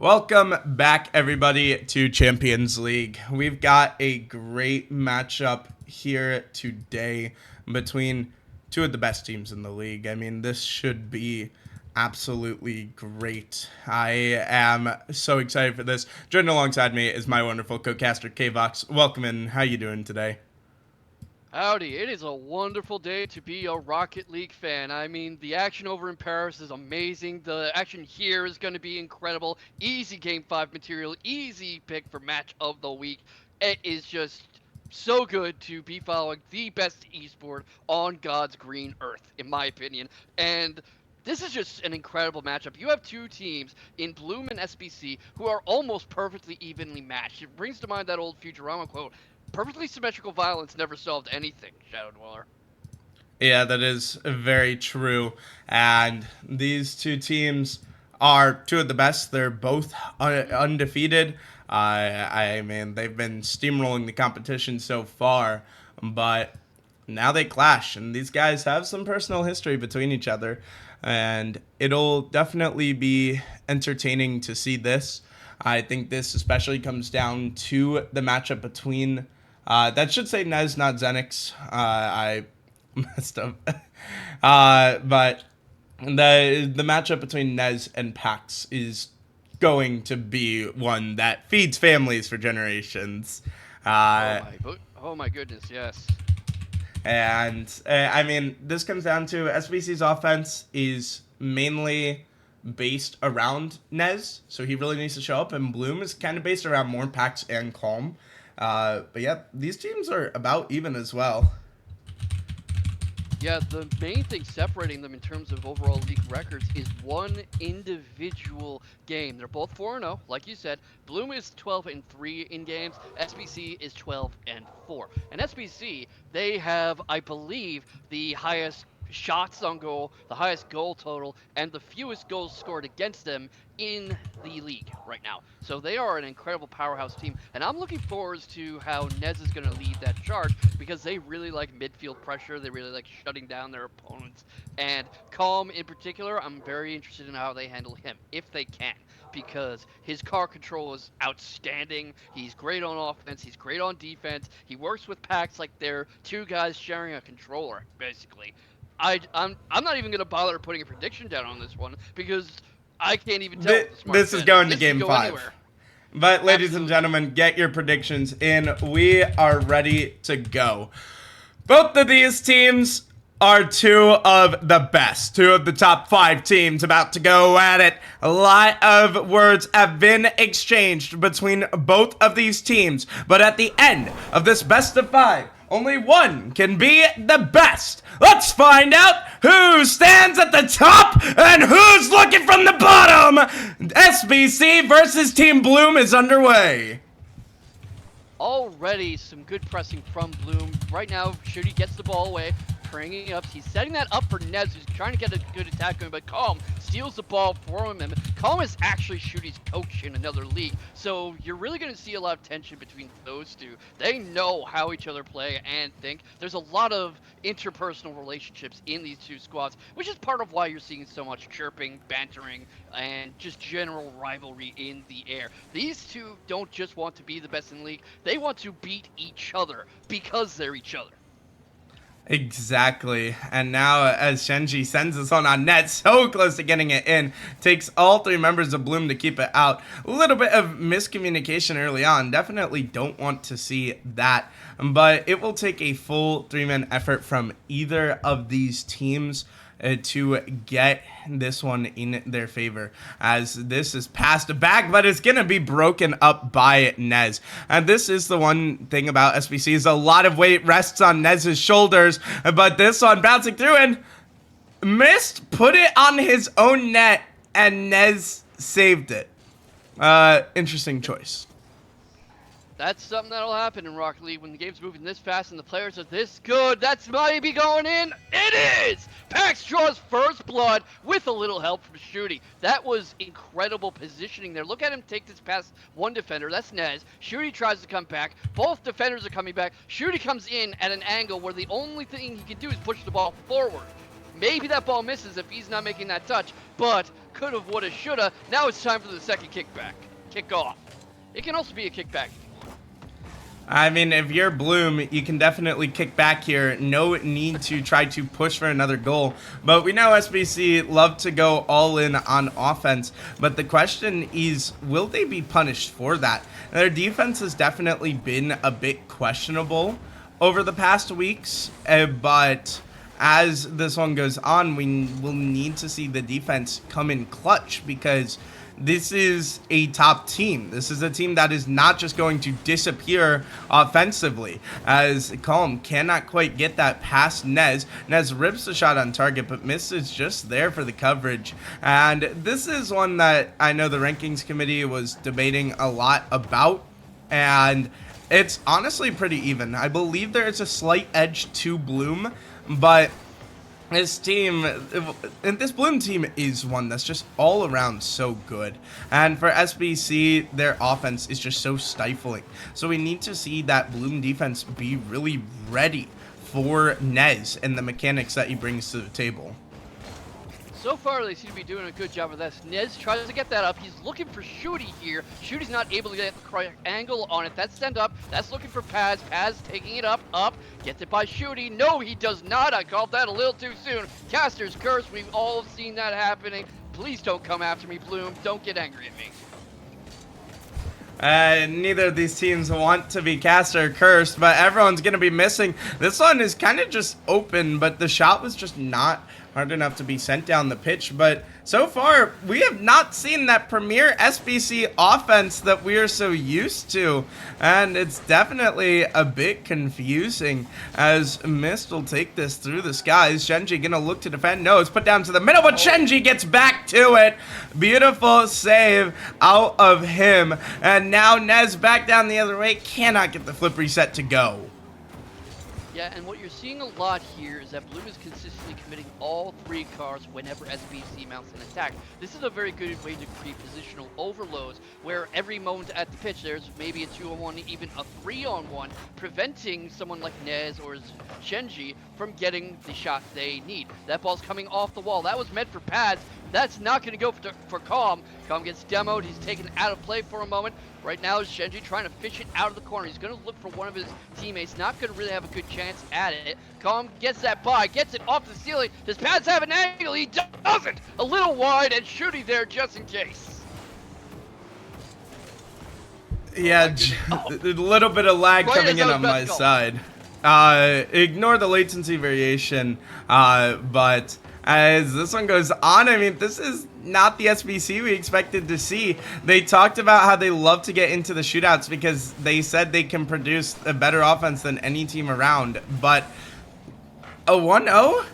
Welcome back, everybody, to Champions League. We've got a great matchup here today between two of the best teams in the league. I mean, this should be absolutely great. I am so excited for this. Joining alongside me is my wonderful co-caster, K-Vox. Welcome in. How you doing today? Howdy, it is a wonderful day to be a Rocket League fan. I mean, the action over in Paris is amazing. The action here is going to be incredible. Easy Game 5 material, easy pick for match of the week. It is just so good to be following the best esport on God's green earth, in my opinion. And this is just an incredible matchup. You have two teams in Bloom and SBC who are almost perfectly evenly matched. It brings to mind that old Futurama quote, perfectly symmetrical violence never solved anything, Shadow Dweller. Yeah, that is very true. And these two teams are two of the best. They're both undefeated. I mean, they've been steamrolling the competition so far, but now they clash, and these guys have some personal history between each other, and it'll definitely be entertaining to see this. I think this especially comes down to the matchup between that should say Nez, not Zenix. I messed up. But the matchup between Nez and Pax is going to be one that feeds families for generations. Uh, Oh my goodness, yes. and I mean, this comes down to SBC's offense is mainly based around Nez, so he really needs to show up, and Bloom is kind of based around more Pax and Calm. But yeah, these teams are about even as well. Yeah, the main thing separating them in terms of overall league records is one individual game. They're both 4-0, like you said. Bloom is 12-3 in games. SBC is 12-4. And SBC, they have, I believe, the highest shots on goal, the highest goal total, and the fewest goals scored against them in the league right now. So they are an incredible powerhouse team, and I'm looking forward to how Nez is going to lead that charge because they really like midfield pressure. They really like shutting down their opponents. And Calm in particular, I'm very interested in how they handle him, if they can, because his car control is outstanding. He's great on offense. He's great on defense. He works with packs like they're two guys sharing a controller, basically. I'm not even gonna bother putting a prediction down on this one because I can't even tell. This is going to This could game go 5. anywhere. But ladies and Absolutely. gentlemen, get your predictions in. We are ready to go. Both of these teams are two of the best, two of the top 5 teams about to go at it. A lot of words have been exchanged between both of these teams, but at the end of this best of 5, only one can be the best. Let's find out who stands at the top and who's looking from the bottom. SBC versus Team Bloom is underway. Already some good pressing from Bloom. Right now, Shooty gets the ball away, bringing up. He's setting that up for Nez, who's trying to get a good attack going, but Calm steals the ball from him. Calm is actually Shooty's coach in another league, so you're really going to see a lot of tension between those two. They know how each other play and think. There's a lot of interpersonal relationships in these two squads, which is part of why you're seeing so much chirping, bantering, and just general rivalry in the air. These two don't just want to be the best in the league, they want to beat each other because they're each other. Exactly. And now as Shenji sends this one on net, so close to getting it in, takes all 3 members of Bloom to keep it out. A little bit of miscommunication early on. Definitely don't want to see that. But it will take a full 3-man effort from either of these teams to get this one in their favor, as this is passed back, but it's gonna be broken up by Nez. And this is the one thing about SBC, is a lot of weight rests on Nez's shoulders, but this one bouncing through and missed, put it on his own net, and Nez saved it. Interesting choice. That's something that'll happen in Rocket League when the game's moving this fast and the players are this good. That's maybe going in. It is! Pax draws first blood with a little help from Shooty. That was incredible positioning there. Look at him take this past one defender. That's Nez. Shooty tries to come back. Both defenders are coming back. Shooty comes in at an angle where the only thing he can do is push the ball forward. Maybe that ball misses if he's not making that touch, but could've, woulda, shoulda. Now it's time for the second kickback. Kickoff. It can also be a kickback. I mean, if you're Bloom, you can definitely kick back here. No need to try to push for another goal. But we know SBC love to go all in on offense. But the question is, will they be punished for that? Their defense has definitely been a bit questionable over the past weeks. But as this one goes on, we will need to see the defense come in clutch, because this is a top team. This is a team that is not just going to disappear offensively, as Calm cannot quite get that past Nez. Nez rips the shot on target, but misses just there for the coverage. And this is one that I know the rankings committee was debating a lot about, and it's honestly pretty even. I believe there is a slight edge to Bloom, but this team, and this Bloom team is one that's just all around so good. And for SBC, their offense is just so stifling. So we need to see that Bloom defense be really ready for Nez and the mechanics that he brings to the table. So far, they seem to be doing a good job of this. Nez tries to get that up. He's looking for Shooty here. Shooty's not able to get the correct angle on it. That's send up. That's looking for Paz. Paz taking it up. Gets it by Shooty. No, he does not. I called that a little too soon. Caster's curse. We've all seen that happening. Please don't come after me, Bloom. Don't get angry at me. Neither of these teams want to be cast or cursed, but everyone's going to be missing. This one is kind of just open, but the shot was just not hard enough to be sent down the pitch. But so far, we have not seen that premier SBC offense that we are so used to, and it's definitely a bit confusing as Mist will take this through the skies. Shenji gonna look to defend. No, it's put down to the middle, but Shenji gets back to it. Beautiful save out of him, and now Nez back down the other way, cannot get the flip reset to go. Yeah, and what you're seeing a lot here is that Bloom is consistently committing all three cars whenever SBC mounts an attack. This is a very good way to create positional overloads, where every moment at the pitch there's maybe a 2-on-1, even a 3-on-1, preventing someone like Nez or Shenji from getting the shot they need. That ball's coming off the wall. That was meant for Pads. That's not going to go for Calm. Calm gets demoed. He's taken out of play for a moment. Right now is Shenji trying to fish it out of the corner. He's going to look for one of his teammates. Not going to really have a good chance at it. Calm gets that by, gets it off the ceiling. Does Pads have an angle? He doesn't. A little wide, and Shooty there just in case. Yeah, a little bit of lag coming in on my side. Ignore the latency variation, but as this one goes on, I mean, this is not the SBC we expected to see. They talked about how they love to get into the shootouts because they said they can produce a better offense than any team around, but a 1-0?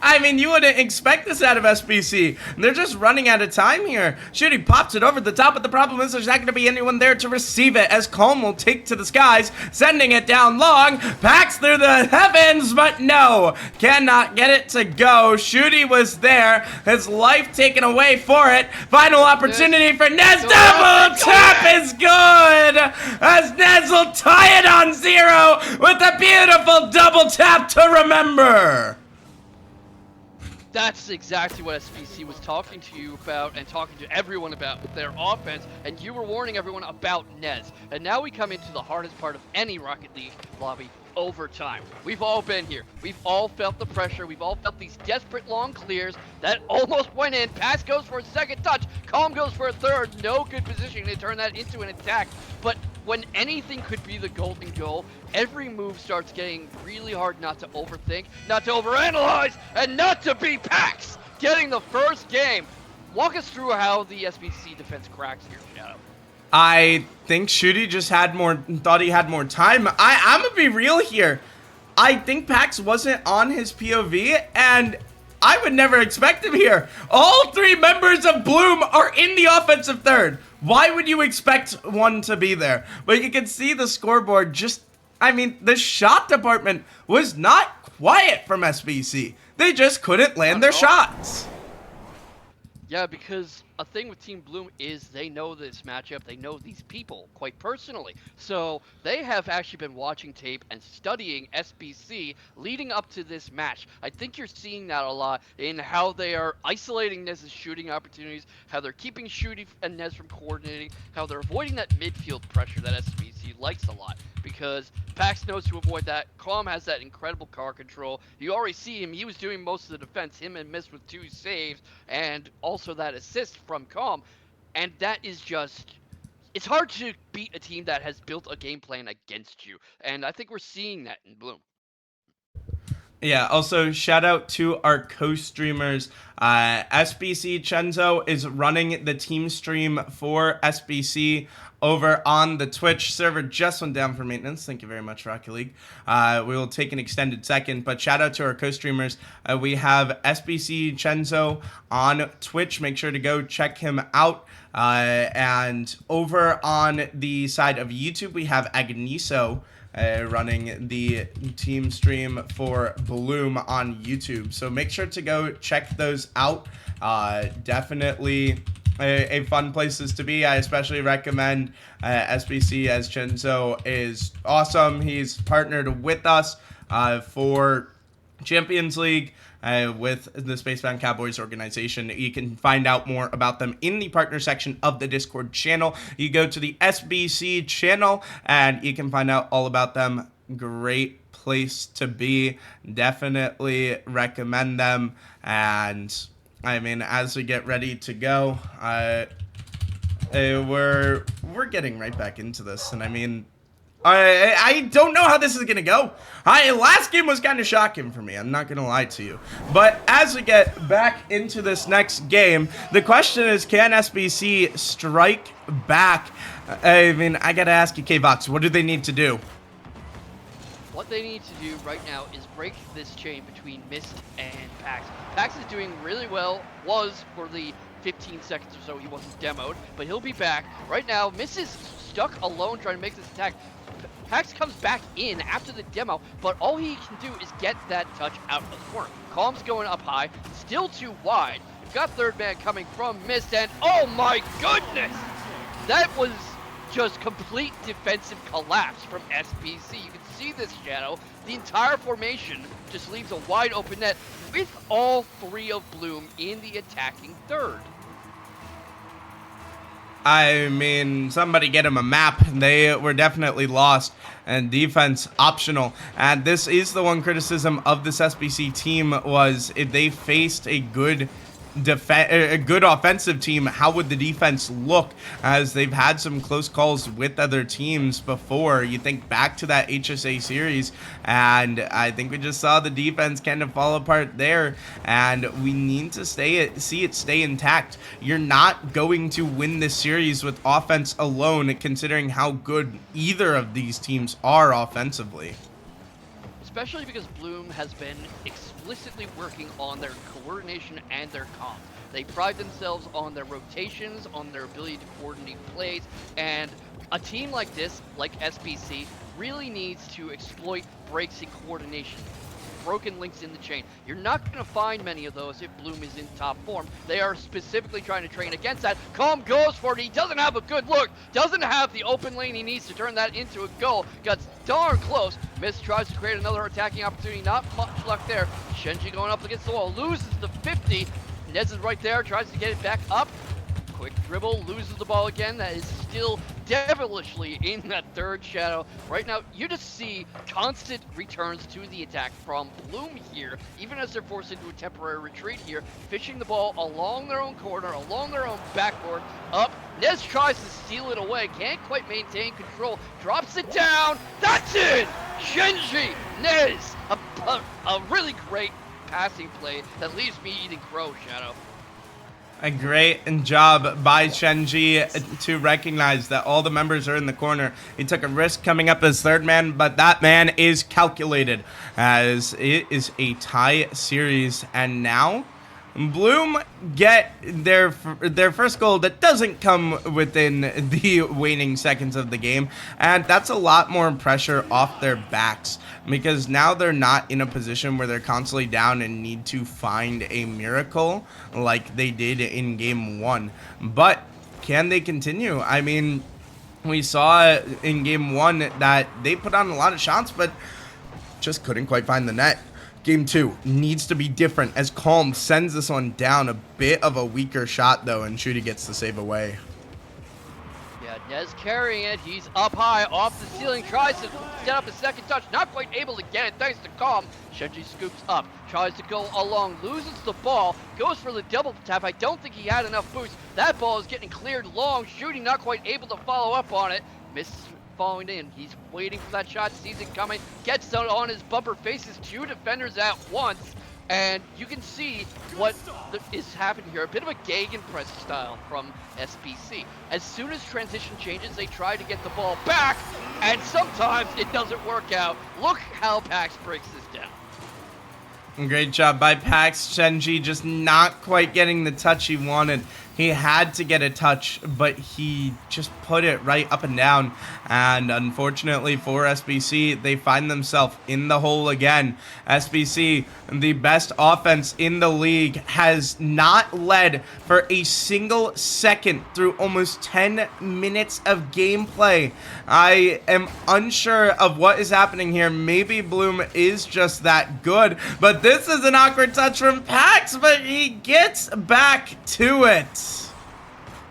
I mean, you wouldn't expect this out of SBC. They're just running out of time here. Shooty pops it over the top, but the problem is there's not going to be anyone there to receive it, as Calm will take to the skies, sending it down long, packs through the heavens, but no, cannot get it to go. Shooty was there, his life taken away for it. Final opportunity for Nez. Double tap is good, as Nez will tie it on 0 with a beautiful double tap to remember. That's exactly what SBC was talking to you about and talking to everyone about with their offense, and you were warning everyone about Nez. And now we come into the hardest part of any Rocket League lobby, overtime. We've all been here. We've all felt the pressure. We've all felt these desperate long clears that almost went in. Pass goes for a second touch. Calm goes for a third. No good position to turn that into an attack. But when anything could be the golden goal, every move starts getting really hard not to overthink, not to overanalyze, and not to be Pax getting the first game. Walk us through how the SBC defense cracks here, Shadow. I think Shooty just thought he had more time. I'm gonna be real here. I think Pax wasn't on his POV, and I would never expect him here. All 3 members of Bloom are in the offensive third. Why would you expect one to be there? But you can see the scoreboard just, I mean, the shot department was not quiet from SBC. They just couldn't land their shots. Yeah, because a thing with Team Bloom is they know this matchup. They know these people quite personally. So they have actually been watching tape and studying SBC leading up to this match. I think you're seeing that a lot in how they are isolating Nez's shooting opportunities, how they're keeping Shooty and Nez from coordinating, how they're avoiding that midfield pressure that SBC likes a lot. Because Pax knows to avoid that. Calm has that incredible car control. You already see him. He was doing most of the defense. Him and Miss with 2 saves and also that assist from Calm. And that is just... It's hard to beat a team that has built a game plan against you. And I think we're seeing that in Bloom. Yeah, also shout out to our co-streamers. SBC Chenzo is running the team stream for SBC over on the Twitch server. Just went down for maintenance. Thank you very much, Rocket League. We will take an extended second, but shout out to our co-streamers. We have SBC Chenzo on Twitch. Make sure to go check him out. And over on the side of YouTube, we have Agniso running the team stream for Bloom on YouTube. So make sure to go check those out. Definitely a fun places to be. I especially recommend SBC, as Chenzo is awesome. He's partnered with us for Champions League with the Spacebound Cowboys organization. You can find out more about them in the partner section of the Discord channel. You go to the SBC channel and you can find out all about them. Great place to be. Definitely recommend them. And I mean, as we get ready to go, we're getting right back into this. And I mean, I don't know how this is gonna go. Last game was kind of shocking for me, I'm not gonna lie to you. But as we get back into this next game, the question is, can SBC strike back? I mean, I gotta ask you, K-Vox, what do they need to do? What they need to do right now is break this chain between Mist and Pax. Pax is doing really well, was for the 15 seconds or so he wasn't demoed, but he'll be back. Right now, Mist is stuck alone trying to make this attack. Pax comes back in after the demo, but all he can do is get that touch out of the corner. Calm's going up high, still too wide. You've got third man coming from Mist, and oh my goodness! That was just complete defensive collapse from SBC. You can see this, Shadow. The entire formation just leaves a wide open net with all 3 of Bloom in the attacking third. I mean, somebody get him a map. They were definitely lost, and defense optional. And this is the one criticism of this SBC team, was if they faced a good offensive team, how would the defense look? As they've had some close calls with other teams before. You think back to that HSA series, and I think we just saw the defense kind of fall apart there, and we need to see it stay intact. You're not going to win this series with offense alone, considering how good either of these teams are offensively. Especially because Bloom has been explicitly working on their coordination and their comms. They pride themselves on their rotations, on their ability to coordinate plays, and a team like this, like SBC, really needs to exploit breaks in coordination, broken links in the chain. You're not going to find many of those if Bloom is in top form. They are specifically trying to train against that. Calm goes for it. He doesn't have a good look. Doesn't have the open lane he needs to turn that into a goal. Got darn close. Miss tries to create another attacking opportunity. Not much luck there. Shenji going up against the wall. Loses the 50. Nez is right there. Tries to get it back up. Quick dribble, loses the ball again. That is still devilishly in that third, Shadow. Right now, you just see constant returns to the attack from Bloom here, even as they're forced into a temporary retreat here, fishing the ball along their own corner, along their own backboard, up. Nez tries to steal it away, can't quite maintain control, drops it down. That's it! Shenji, Nez, a really great passing play that leaves me eating crow, Shadow. A great job by Shenji to recognize that all the members are in the corner. He took a risk coming up as third man, but that man is calculated, as it is a tie series. And now Bloom get their first goal that doesn't come within the waning seconds of the game, and that's a lot more pressure off their backs because now they're not in a position where they're constantly down and need to find a miracle like they did in game 1. But can they continue? I mean, we saw in game 1 that they put on a lot of shots, but just couldn't quite find the net. Game 2 needs to be different as Calm sends this one down. A bit of a weaker shot, though, and Shooty gets the save away. Yeah, Nez carrying it. He's up high, off the ceiling, tries to set up a second touch. Not quite able to get it, thanks to Calm. Shenji scoops up, tries to go along, loses the ball, goes for the double tap. I don't think he had enough boost. That ball is getting cleared long. Shooty not quite able to follow up on it. Misses following in. He's waiting for that shot, sees it coming, gets out on his bumper, faces 2 defenders at once, and you can see what is happening here. A bit of a gegenpress style from SBC. As soon as transition changes, they try to get the ball back, and sometimes it doesn't work out. Look how Pax breaks this down. Great job by Pax. Shenji just not quite getting the touch he wanted. He had to get a touch, but he just put it right up and down. And unfortunately for SBC, they find themselves in the hole again. SBC, the best offense in the league, has not led for a single second through almost 10 minutes of gameplay. I am unsure of what is happening here. Maybe Bloom is just that good, but this is an awkward touch from Pax, but he gets back to it.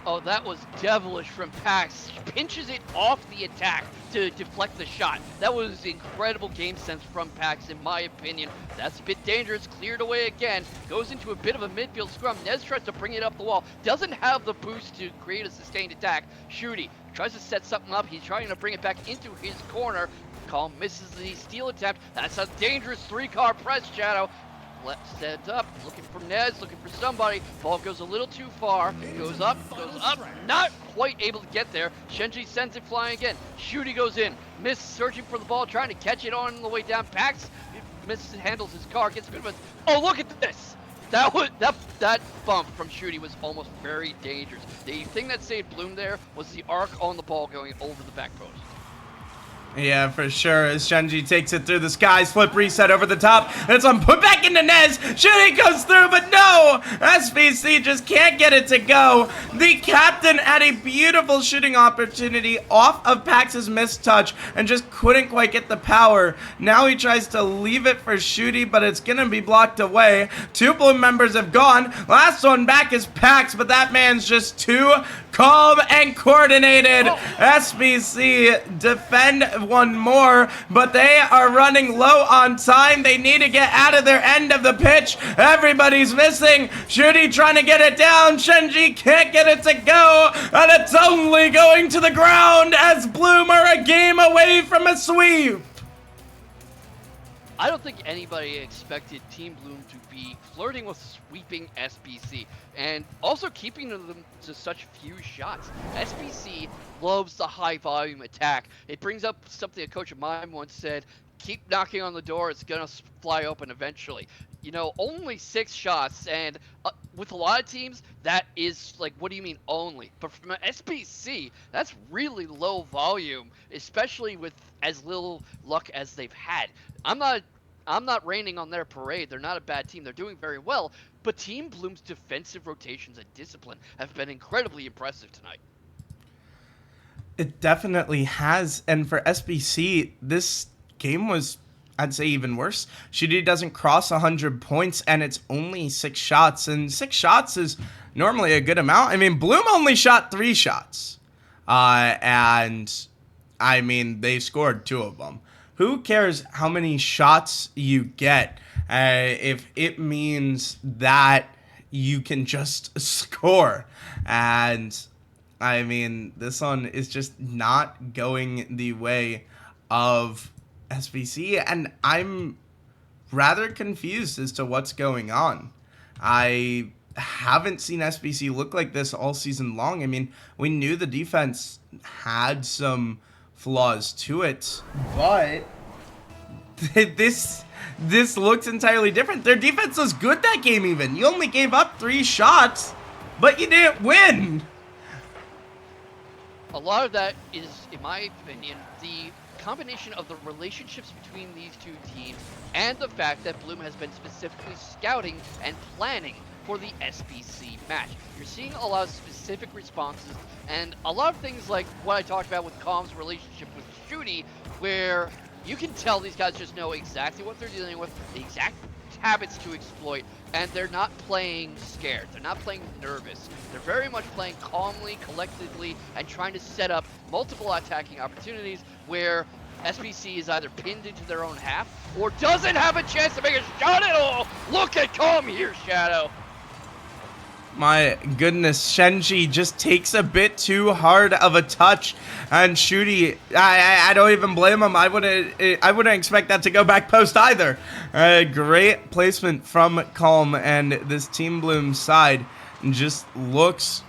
Oh, that was devilish from Pax. Pinches it off the attack to deflect the shot. That was incredible game sense from Pax, in my opinion. That's a bit dangerous. Cleared away again. Goes into a bit of a midfield scrum. Nez tries to bring it up the wall. Doesn't have the boost to create a sustained attack. Shooty tries to set something up. He's trying to bring it back into his corner. Calm misses the steal attempt. That's a dangerous 3-car press, Shadow. Set up, looking for Nez, looking for somebody. Ball goes a little too far. Goes up, not quite able to get there. Shenji sends it flying again. Shooty goes in. Miss searching for the ball, trying to catch it on the way down. Pax mishandles his car, gets rid of it. Oh, look at this! That bump from Shooty was almost very dangerous. The thing that saved Bloom there was the arc on the ball going over the back post. Yeah, for sure, as Shenji takes it through the skies, flip reset over the top, it's on put back into Nez, Shooty goes through, but no, SBC just can't get it to go. The captain had a beautiful shooting opportunity off of Pax's missed touch and just couldn't quite get the power. Now he tries to leave it for Shooty, but it's gonna be blocked away. 2 Bloom members have gone, last one back is Pax, but that man's just too calm and coordinated. SBC defend one more, but they are running low on time. They need to get out of their end of the pitch. Everybody's missing. Shooty trying to get it down. Shenji can't get it to go, and it's only going to the ground as Bloom are a game away from a sweep. I don't think anybody expected Team Bloom to be flirting with sweeping SBC and also keeping them to such few shots. SBC loves the high volume attack. It brings up something a coach of mine once said, keep knocking on the door, it's gonna fly open eventually. You know, only 6 shots, and with a lot of teams, that is like, what do you mean only? But from SBC, that's really low volume, especially with as little luck as they've had. I'm not raining on their parade. They're not a bad team. They're doing very well, but Team Bloom's defensive rotations and discipline have been incredibly impressive tonight. It definitely has, and for SBC, this game was, I'd say, even worse. Shooty doesn't cross 100 points, and it's only 6 shots, and 6 shots is normally a good amount. I mean, Bloom only shot 3 shots, and I mean, they scored 2 of them. Who cares how many shots you get if it means that you can just score? And I mean, this one is just not going the way of SBC, and I'm rather confused as to what's going on. I haven't seen SBC look like this all season long. I mean, we knew the defense had some flaws to it, but this looks entirely different. Their defense was good that game even. You only gave up 3 shots, but you didn't win. A lot of that is, in my opinion, the combination of the relationships between these two teams and the fact that Bloom has been specifically scouting and planning for the SBC match. You're seeing a lot of specific responses and a lot of things like what I talked about with Calm's relationship with Shooty, where you can tell these guys just know exactly what they're dealing with, the exact habits to exploit, and they're not playing scared. They're not playing nervous. They're very much playing calmly, collectively, and trying to set up multiple attacking opportunities where SBC is either pinned into their own half or doesn't have a chance to make a shot at all. Look at Calm here, Shadow. My goodness, Shenji just takes a bit too hard of a touch, and Shooty, I don't even blame him. I wouldn't expect that to go back post either. Great placement from Calm, and this Team Bloom side just looks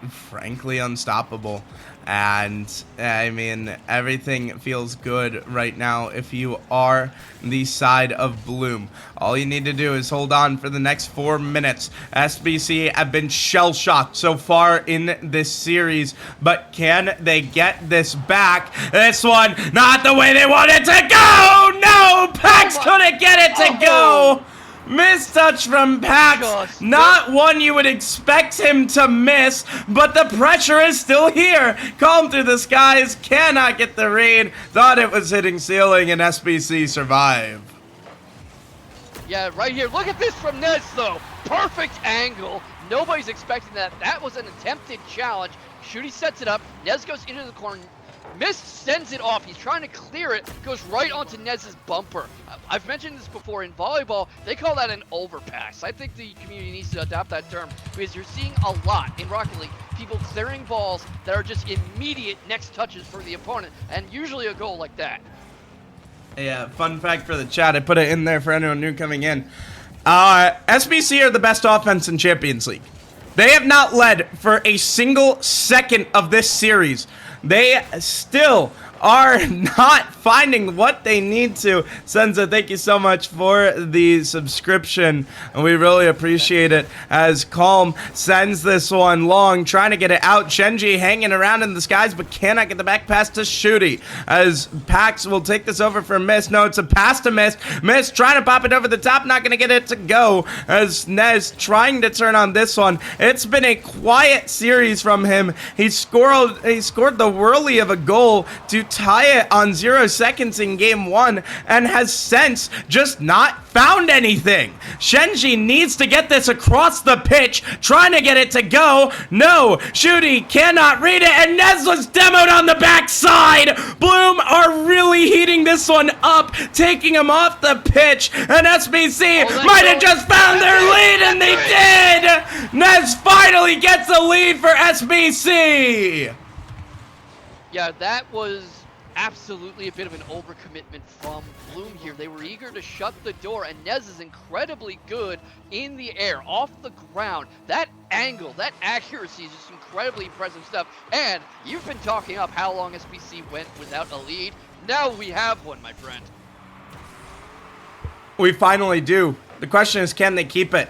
frankly unstoppable. And I mean, everything feels good right now if you are the side of Bloom. All you need to do is hold on for the next 4 minutes. SBC have been shell-shocked so far in this series, but can they get this back? This one, not the way they wanted to go! No! Pax couldn't get it to go! Mistouch from Pax, not one you would expect him to miss, but the pressure is still here. Calm through the skies, cannot get the read, thought it was hitting ceiling, and SBC survive. Yeah, right here, look at this from Nez though, perfect angle, nobody's expecting that. That was an attempted challenge. Shooty sets it up, Nez goes into the corner, Mist sends it off. He's trying to clear it. Goes right onto Nez's bumper. I've mentioned this before. In volleyball, they call that an overpass. I think the community needs to adopt that term because you're seeing a lot in Rocket League. People clearing balls that are just immediate next touches for the opponent, and usually a goal like that. Yeah, fun fact for the chat. I put it in there for anyone new coming in. SBC are the best offense in Champions League. They have not led for a single second of this series. They still are not finding what they need to. Senza, thank you so much for the subscription, and we really appreciate it as Calm sends this one long, trying to get it out. Shenji hanging around in the skies, but cannot get the back pass to Shooty, as Pax will take this over for Mist. No, it's a pass to Mist. Mist trying to pop it over the top, not going to get it to go, as Nez trying to turn on this one. It's been a quiet series from him. He scored the whirly of a goal to tie it on 0 seconds in game 1 and has since just not found anything. Shenji needs to get this across the pitch, trying to get it to go. No, Shooty cannot read it, and Nez was demoed on the backside. Bloom are really heating this one up, taking him off the pitch, and SBC might have just found their lead, and they did. Nez finally gets the lead for SBC. Yeah, that was absolutely a bit of an overcommitment from Bloom here. They were eager to shut the door, and Nez is incredibly good in the air, off the ground. That angle, that accuracy is just incredibly impressive stuff. And you've been talking up how long SBC went without a lead. Now we have one, my friend. We finally do. The question is, can they keep it?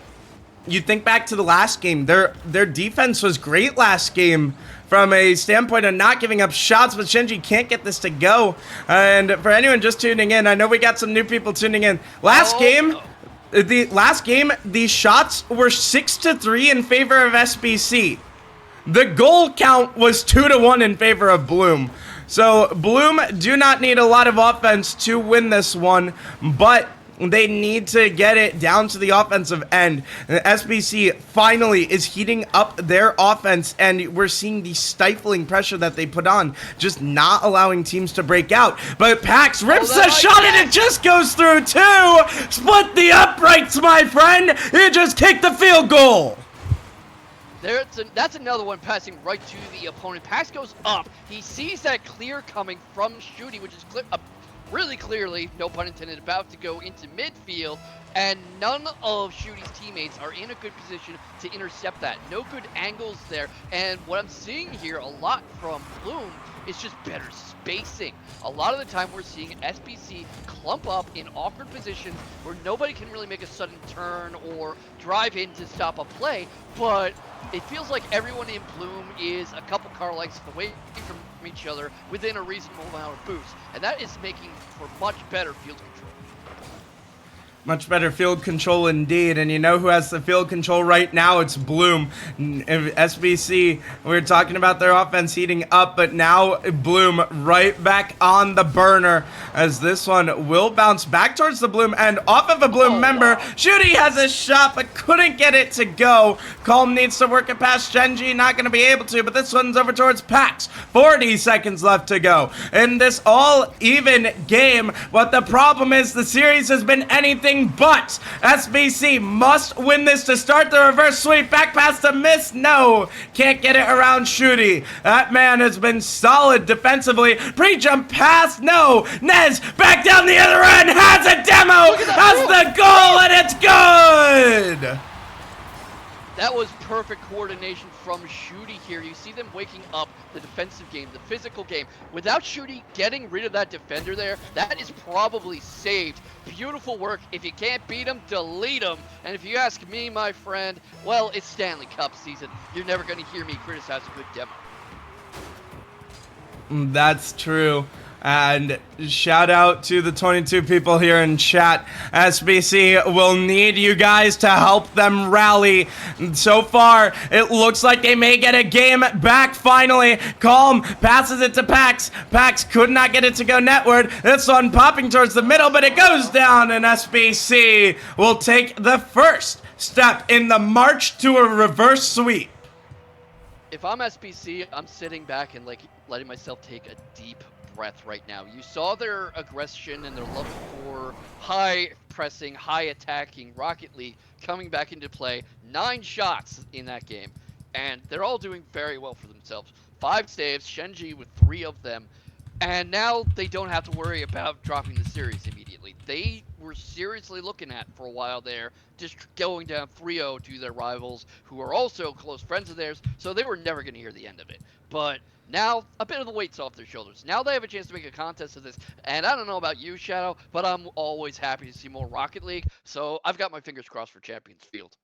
You think back to the last game, their defense was great last game from a standpoint of not giving up shots, but Shenji can't get this to go. And for anyone just tuning in, I know we got some new people tuning in. Last game, the shots were 6-3 in favor of SBC. The goal count was 2-1 in favor of Bloom. So Bloom do not need a lot of offense to win this one, but they need to get it down to the offensive end. And SBC finally is heating up their offense, and we're seeing the stifling pressure that they put on, just not allowing teams to break out. But Pax rips the shot, and it just goes through too. Split the uprights, my friend. He just kicked the field goal. That's another one passing right to the opponent. Pax goes up. He sees that clear coming from Shooty, which is really clearly, no pun intended, about to go into midfield, and none of Shooty's teammates are in a good position to intercept that. No good angles there, and what I'm seeing here a lot from Bloom is just better spacing. A lot of the time we're seeing SBC clump up in awkward positions where nobody can really make a sudden turn or drive in to stop a play, but it feels like everyone in Bloom is a couple car lengths away from each other within a reasonable amount of boost, and that is making for much better field control. Much better field control indeed, and you know who has the field control right now? It's Bloom. SBC, we were talking about their offense heating up, but now Bloom right back on the burner as this one will bounce back towards the Bloom and off of a Bloom member. Wow. Shooty has a shot but couldn't get it to go. Calm needs to work it past Shenji, not going to be able to, but this one's over towards Pax. 40 seconds left to go in this all-even game, but the problem is the series has been anything but. SBC must win this to start the reverse sweep. Back pass to miss. No, can't get it around Shooty. That man has been solid defensively. Pre-jump pass. No. Nez back down the other end. Has a demo. Has the goal, and it's good. That was perfect coordination from Shooty here. You see them waking up the defensive game, the physical game. Without Shooty getting rid of that defender there, that is probably saved. Beautiful work. If you can't beat him, delete him. And if you ask me, my friend, well, it's Stanley Cup season. You're never going to hear me criticize a good demo. That's true. And shout out to the 22 people here in chat. SBC will need you guys to help them rally. So far, it looks like they may get a game back finally. Calm passes it to Pax. Pax could not get it to go netward. This one popping towards the middle, but it goes down, and SBC will take the first step in the march to a reverse sweep. If I'm SBC, I'm sitting back and letting myself take a deep breath right now. You saw their aggression and their love for high pressing, high attacking Rocket League coming back into play. 9 shots in that game, and they're all doing very well for themselves. 5 saves, Shenji with 3 of them, and now they don't have to worry about dropping the series immediately. They were seriously looking at for a while there, just going down 3-0 to their rivals, who are also close friends of theirs, so they were never going to hear the end of it. But now, a bit of the weight's off their shoulders. Now they have a chance to make a contest of this. And I don't know about you, Shadow, but I'm always happy to see more Rocket League. So I've got my fingers crossed for Champions Field.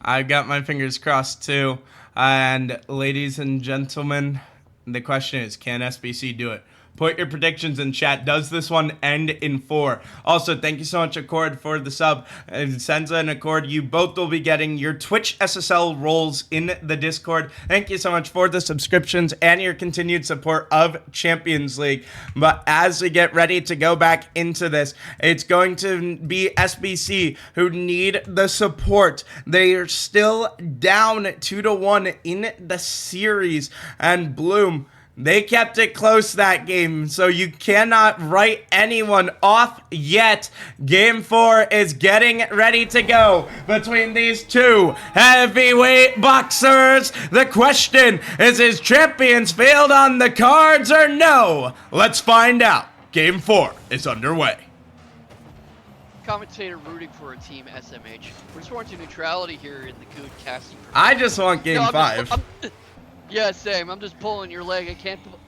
I've got my fingers crossed too. And ladies and gentlemen, the question is, can SBC do it? Put your predictions in chat. Does this one end in 4? Also, thank you so much, Accord, for the sub. And Senza and Accord, you both will be getting your Twitch SSL roles in the Discord. Thank you so much for the subscriptions and your continued support of Champions League. But as we get ready to go back into this, it's going to be SBC who need the support. They are still down 2-1 in the series. And Bloom, they kept it close that game, so you cannot write anyone off yet. Game 4 is getting ready to go between these two heavyweight boxers. The question is Champions Field on the cards or no? Let's find out. Game 4 is underway. Commentator rooting for a team SMH. We're sworn to neutrality here in the good casting. I just want Game 5. Yeah, same. I'm just pulling your leg.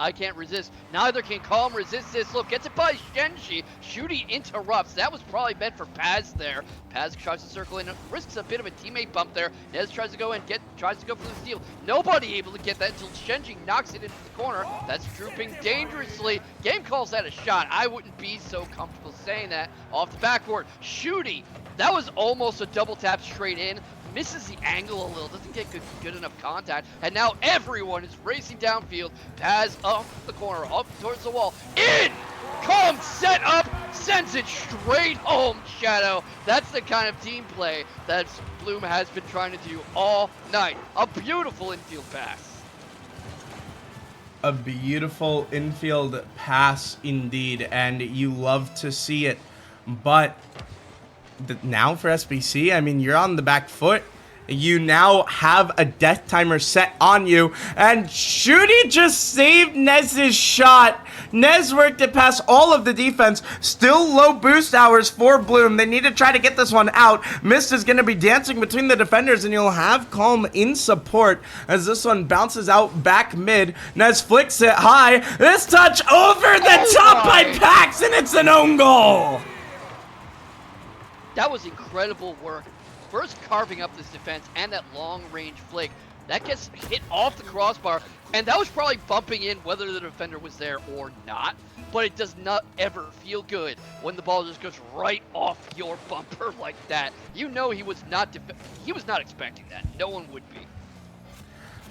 I can't resist. Neither can Calm resist this. Look, gets it by Shenji. Shooty interrupts. That was probably meant for Paz there. Paz tries to circle in, risks a bit of a teammate bump there. Nez tries to go in, tries to go for the steal. Nobody able to get that until Shenji knocks it into the corner. That's drooping dangerously. Game calls that a shot. I wouldn't be so comfortable saying that. Off the backboard. Shooty. That was almost a double tap straight in. Misses the angle a little, doesn't get good enough contact, and now everyone is racing downfield. Paz up the corner, up towards the wall, in! Calm, set up, sends it straight home, Shadow. That's the kind of team play that Bloom has been trying to do all night. A beautiful infield pass. A beautiful infield pass indeed, and you love to see it, but now for SBC, I mean, you're on the back foot. you now have a death timer set on you, and Shooty just saved Nez's shot. Nez worked it past all of the defense. Still low boost hours for Bloom. They need to try to get this one out. Mist is going to be dancing between the defenders, and you'll have Calm in support as this one bounces out back mid. Nez flicks it high. This touch over the top by Pax, and it's an own goal. That was incredible work. First carving up this defense and that long-range flick. That gets hit off the crossbar, and that was probably bumping in whether the defender was there or not, but it does not ever feel good when the ball just goes right off your bumper like that. You know he was not expecting that. No one would be.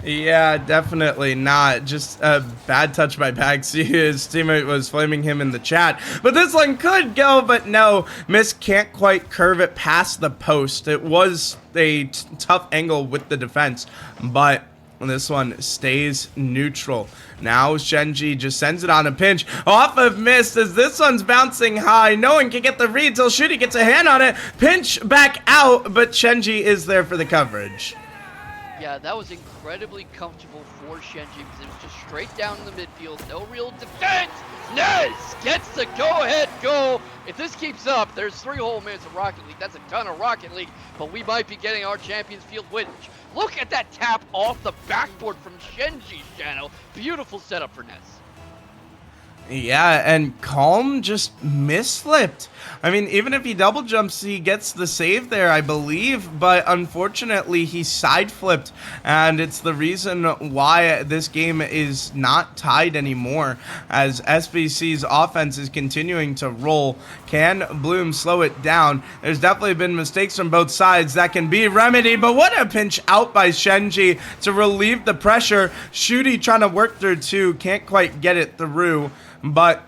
Yeah, definitely not. Just a bad touch by Pax. His teammate was flaming him in the chat. But this one could go, but no. Mist can't quite curve it past the post. It was a tough angle with the defense, but this one stays neutral. Now Shenji just sends it on a pinch off of Mist as this one's bouncing high. No one can get the read till Shooty gets a hand on it. Pinch back out, but Shenji is there for the coverage. Yeah, that was incredibly comfortable for Shenji because it was just straight down in the midfield, no real defense. Nez gets the go-ahead goal. If this keeps up, there's 3 whole minutes of Rocket League. That's a ton of Rocket League, but we might be getting our Champions Field win. Look at that tap off the backboard from Shenji's channel. Beautiful setup for Nez. Yeah, and Calm just misslipped. I mean, even if he double jumps, he gets the save there, I believe, but unfortunately he side flipped, and it's the reason why this game is not tied anymore, as SBC's offense is continuing to roll. Can Bloom slow it down? There's definitely been mistakes from both sides that can be remedied, but what a pinch out by Shenji to relieve the pressure. Shooty trying to work through too, can't quite get it through. But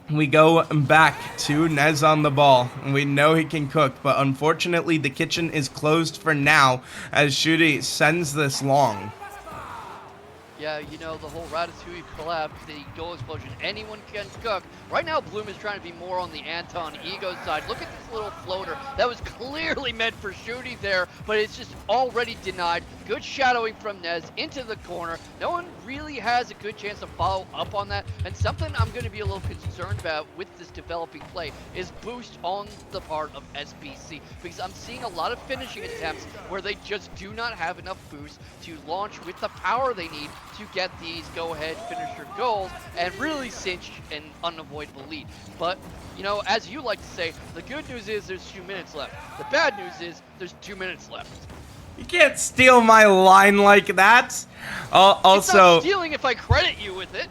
we go back to Nez on the ball. We know he can cook, but unfortunately the kitchen is closed for now as Shooty sends this long. Yeah, you know, the whole Ratatouille collab, the goal explosion, anyone can cook. Right now, Bloom is trying to be more on the Anton Ego side. Look at this little floater. That was clearly meant for Shooty there, but it's just already denied. Good shadowing from Nez into the corner. No one really has a good chance to follow up on that. And something I'm going to be a little concerned about with this developing play is boost on the part of SBC. Because I'm seeing a lot of finishing attempts where they just do not have enough boost to launch with the power they need to get these go-ahead finisher goals and really cinch an unavoidable lead. But, you know, as you like to say, the good news is there's 2 minutes left. The bad news is there's 2 minutes left. You can't steal my line like that. Also, it's not stealing if I credit you with it.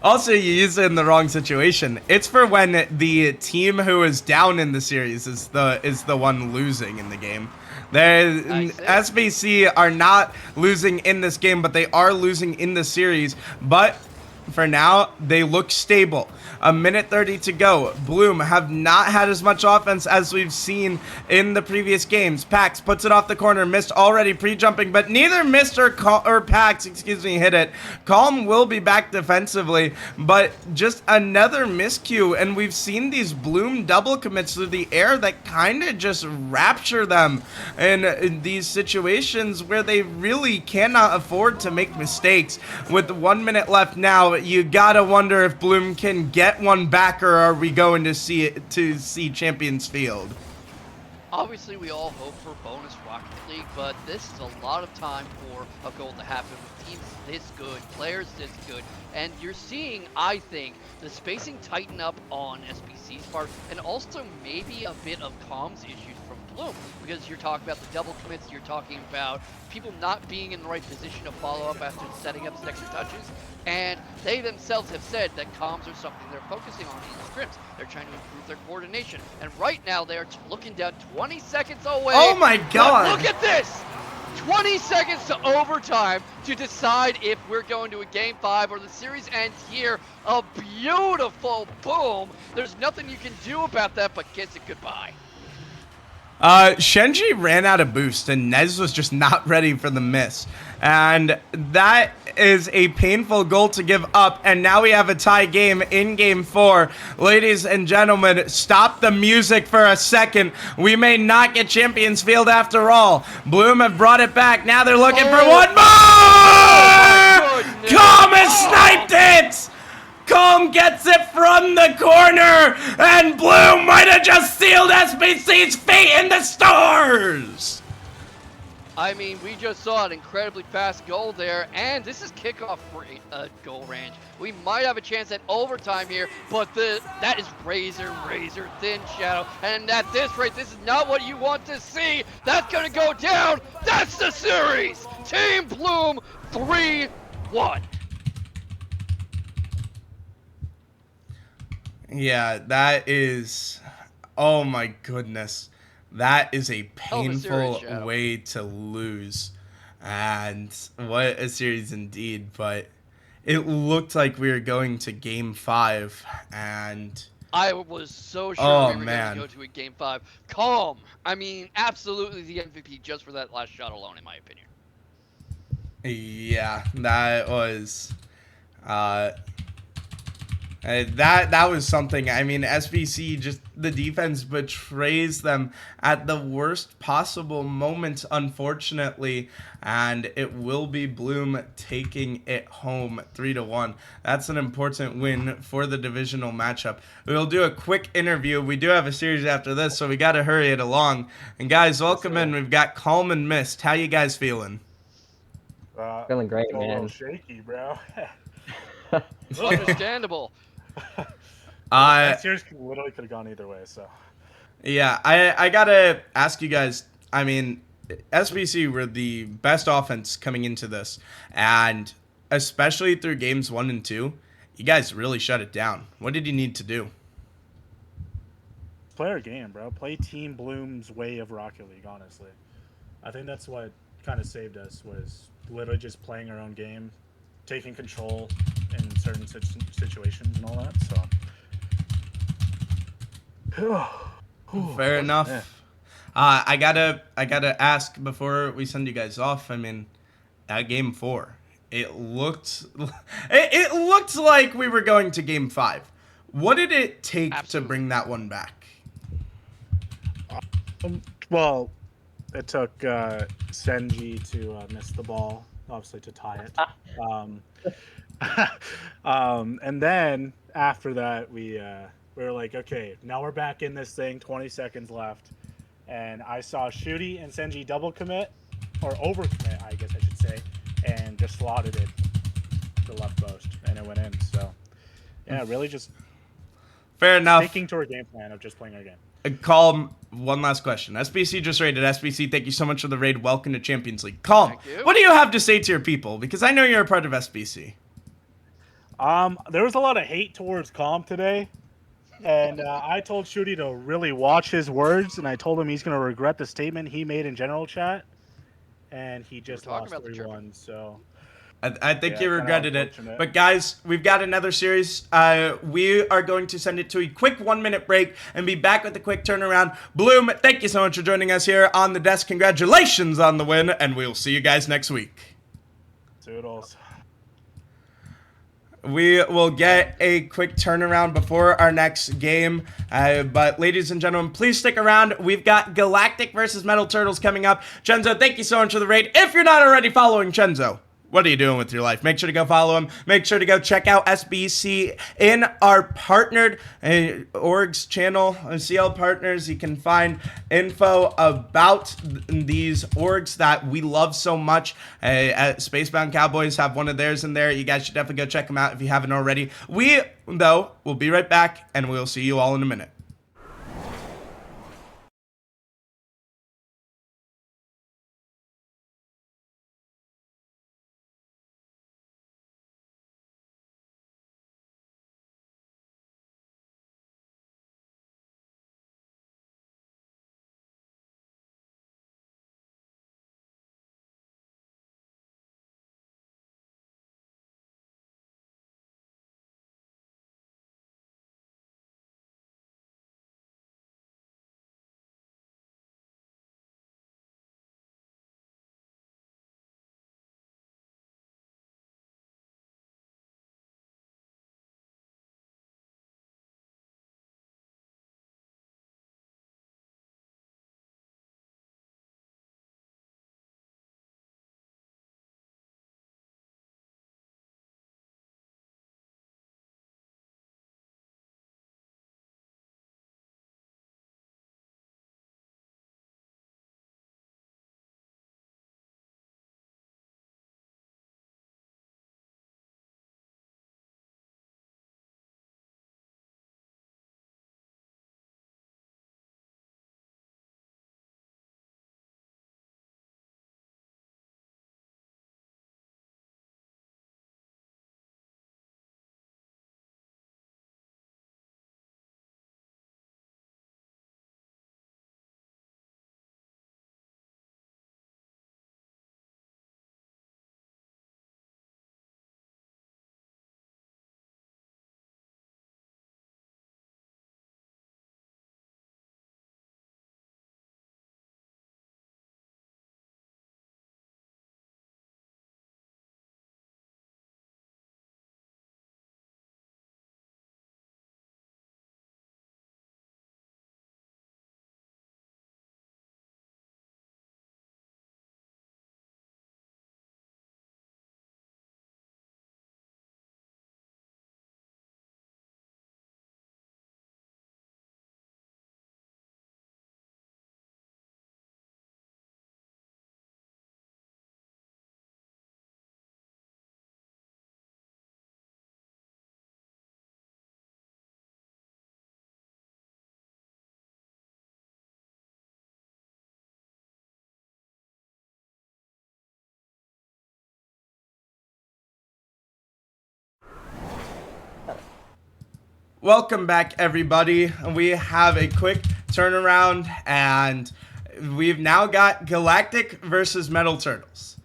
Also, you use it in the wrong situation. It's for when the team who is down in the series is the one losing in the game. SBC are not losing in this game, but they are losing in the series. But for now, they look stable. A minute 30 to go. Bloom have not had as much offense as we've seen in the previous games. Pax puts it off the corner. Mist already pre-jumping, but neither Mist or Pax, hit it. Calm will be back defensively, but just another miscue, and we've seen these Bloom double commits through the air that kind of just rapture them in these situations where they really cannot afford to make mistakes. With 1 minute left now, you gotta wonder if Bloom can get one back, or are we going to see Champions Field? Obviously, we all hope for bonus Rocket League, but this is a lot of time for a goal to happen with teams this good, players this good, and you're seeing, I think, the spacing tighten up on SBC's part, and also maybe a bit of comms issues from Bloom, because you're talking about the double commits, you're talking about people not being in the right position to follow up after setting up second touches, and they themselves have said that comms are something they're focusing on in scrims. They're trying to improve their coordination, and right now they are looking down 20 seconds away. Oh my God! But look at this! 20 seconds to overtime to decide if we're going to a Game 5 or the series ends here. A beautiful boom. There's nothing you can do about that but kiss it goodbye. Shenji ran out of boost, and Nez was just not ready for the miss. And that is a painful goal to give up. And now we have a tie game in game 4. Ladies and gentlemen, stop the music for a second. We may not get Champions Field after all. Bloom have brought it back. Now they're looking for one more! Calm has sniped it! Calm gets it from the corner, and Bloom might have just sealed SBC's fate in the stars! I mean, we just saw an incredibly fast goal there, and this is kickoff goal range. We might have a chance at overtime here, but that is razor thin, Shadow. And at this rate, this is not what you want to see. That's gonna go down. That's the series. Team Bloom 3-1. Yeah, that is. Oh my goodness. That is a painful way to lose. And what a series indeed. But it looked like we were going to game 5. And I was so sure we were going to go to a game 5. Calm. I mean, absolutely the MVP just for that last shot alone, in my opinion. Yeah, that was. That was something. I mean, SBC, just the defense betrays them at the worst possible moment, unfortunately, and it will be Bloom taking it home 3-1. That's an important win for the divisional matchup. We'll do a quick interview. We do have a series after this, so we got to hurry it along. And guys, welcome in. We've got Calm and Mist. How you guys feeling? Feeling great, man. A little shaky, bro. Understandable. That series literally could have gone either way, so. Yeah, I gotta ask you guys. I mean, SBC were the best offense coming into this, and especially through games 1 and 2, you guys really shut it down. What did you need to do? Play our game, bro. Play Team Bloom's way of Rocket League, honestly. I think that's what kind of saved us, was literally just playing our own game, taking control in certain situations and all that, so. Fair enough. Yeah. I gotta ask before we send you guys off. I mean, at game 4, it looked like we were going to game 5. What did it take to bring that one back? Well, it took Senji to miss the ball, obviously, to tie it. And then after that, we were like, okay, now we're back in this thing. 20 seconds left, and I saw Shooty and Senji double commit, or over commit, I guess I should say, and just slotted it to the left post, and it went in. So, yeah, really just fair enough. sticking to our game plan of just playing our game. Calm, one last question. SBC just raided. SBC, thank you so much for the raid. Welcome to Champions League. Calm, what do you have to say to your people? Because I know you're a part of SBC. There was a lot of hate towards Calm today, and I told Shooty to really watch his words, and I told him he's going to regret the statement he made in general chat, and he just lost 3-1, so... I think you regretted it. But guys, we've got another series. We are going to send it to a quick 1-minute break and be back with a quick turnaround. Bloom, thank you so much for joining us here on the desk. Congratulations on the win, and we'll see you guys next week. Toodles. We will get a quick turnaround before our next game. But ladies and gentlemen, please stick around. We've got Galactic versus Metal Turtles coming up. Chenzo, thank you so much for the raid. If you're not already following Chenzo, what are you doing with your life? Make sure to go follow him. Make sure to go check out SBC in our partnered orgs channel, CL Partners. You can find info about these orgs that we love so much. At Spacebound Cowboys have one of theirs in there. You guys should definitely go check them out if you haven't already. We, though, will be right back, and we'll see you all in a minute. Welcome back, everybody. We have a quick turnaround, and we've now got Galactic versus Metal Turtles.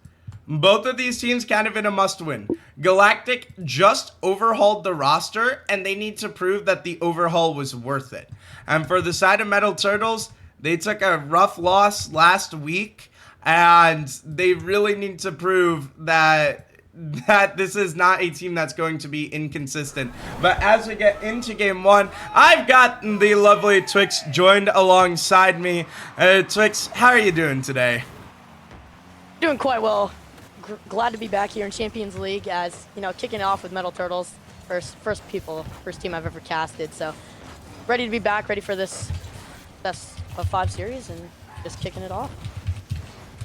Both of these teams kind of in a must-win. Galactic just overhauled the roster, and they need to prove that the overhaul was worth it. And for the side of Metal Turtles, they took a rough loss last week, and they really need to prove that this is not a team that's going to be inconsistent. But as we get into game one, I've got the lovely Twix joined alongside me. Twix, how are you doing today? Doing quite well. Glad to be back here in Champions League, as you know, kicking it off with Metal Turtles, first team I've ever casted. So ready to be back, ready for this best of 5 series, and just kicking it off.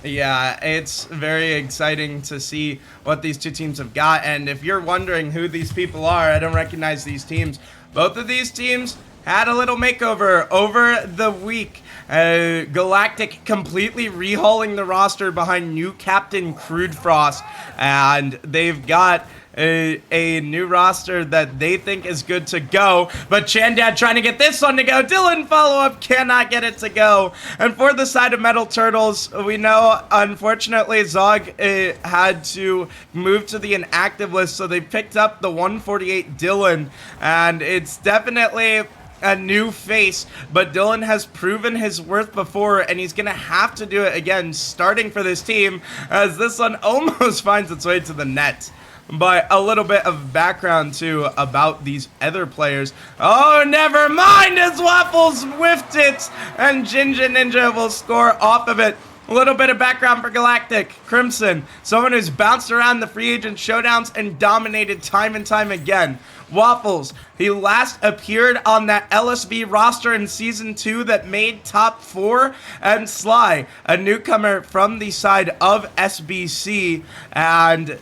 Yeah, it's very exciting to see what these two teams have got. And if you're wondering who these people are, I don't recognize these teams. Both of these teams had a little makeover over the week. Galactic completely rehauling the roster behind new captain Crude Frost. And they've got a new roster that they think is good to go, but Chandad trying to get this one to go. Dylan follow-up cannot get it to go. And for the side of Metal Turtles, we know unfortunately Zog had to move to the inactive list, so they picked up the 148 Dylan, and it's definitely a new face, but Dylan has proven his worth before, and he's gonna have to do it again starting for this team, as this one almost finds its way to the net. But a little bit of background, too, about these other players. Oh, never mind, as Waffles whiffed it, and Ginger Ninja will score off of it. A little bit of background for Galactic. Crimson, someone who's bounced around the free agent showdowns and dominated time and time again. Waffles, he last appeared on that LSB roster in Season 2 that made top 4. And Sly, a newcomer from the side of SBC, and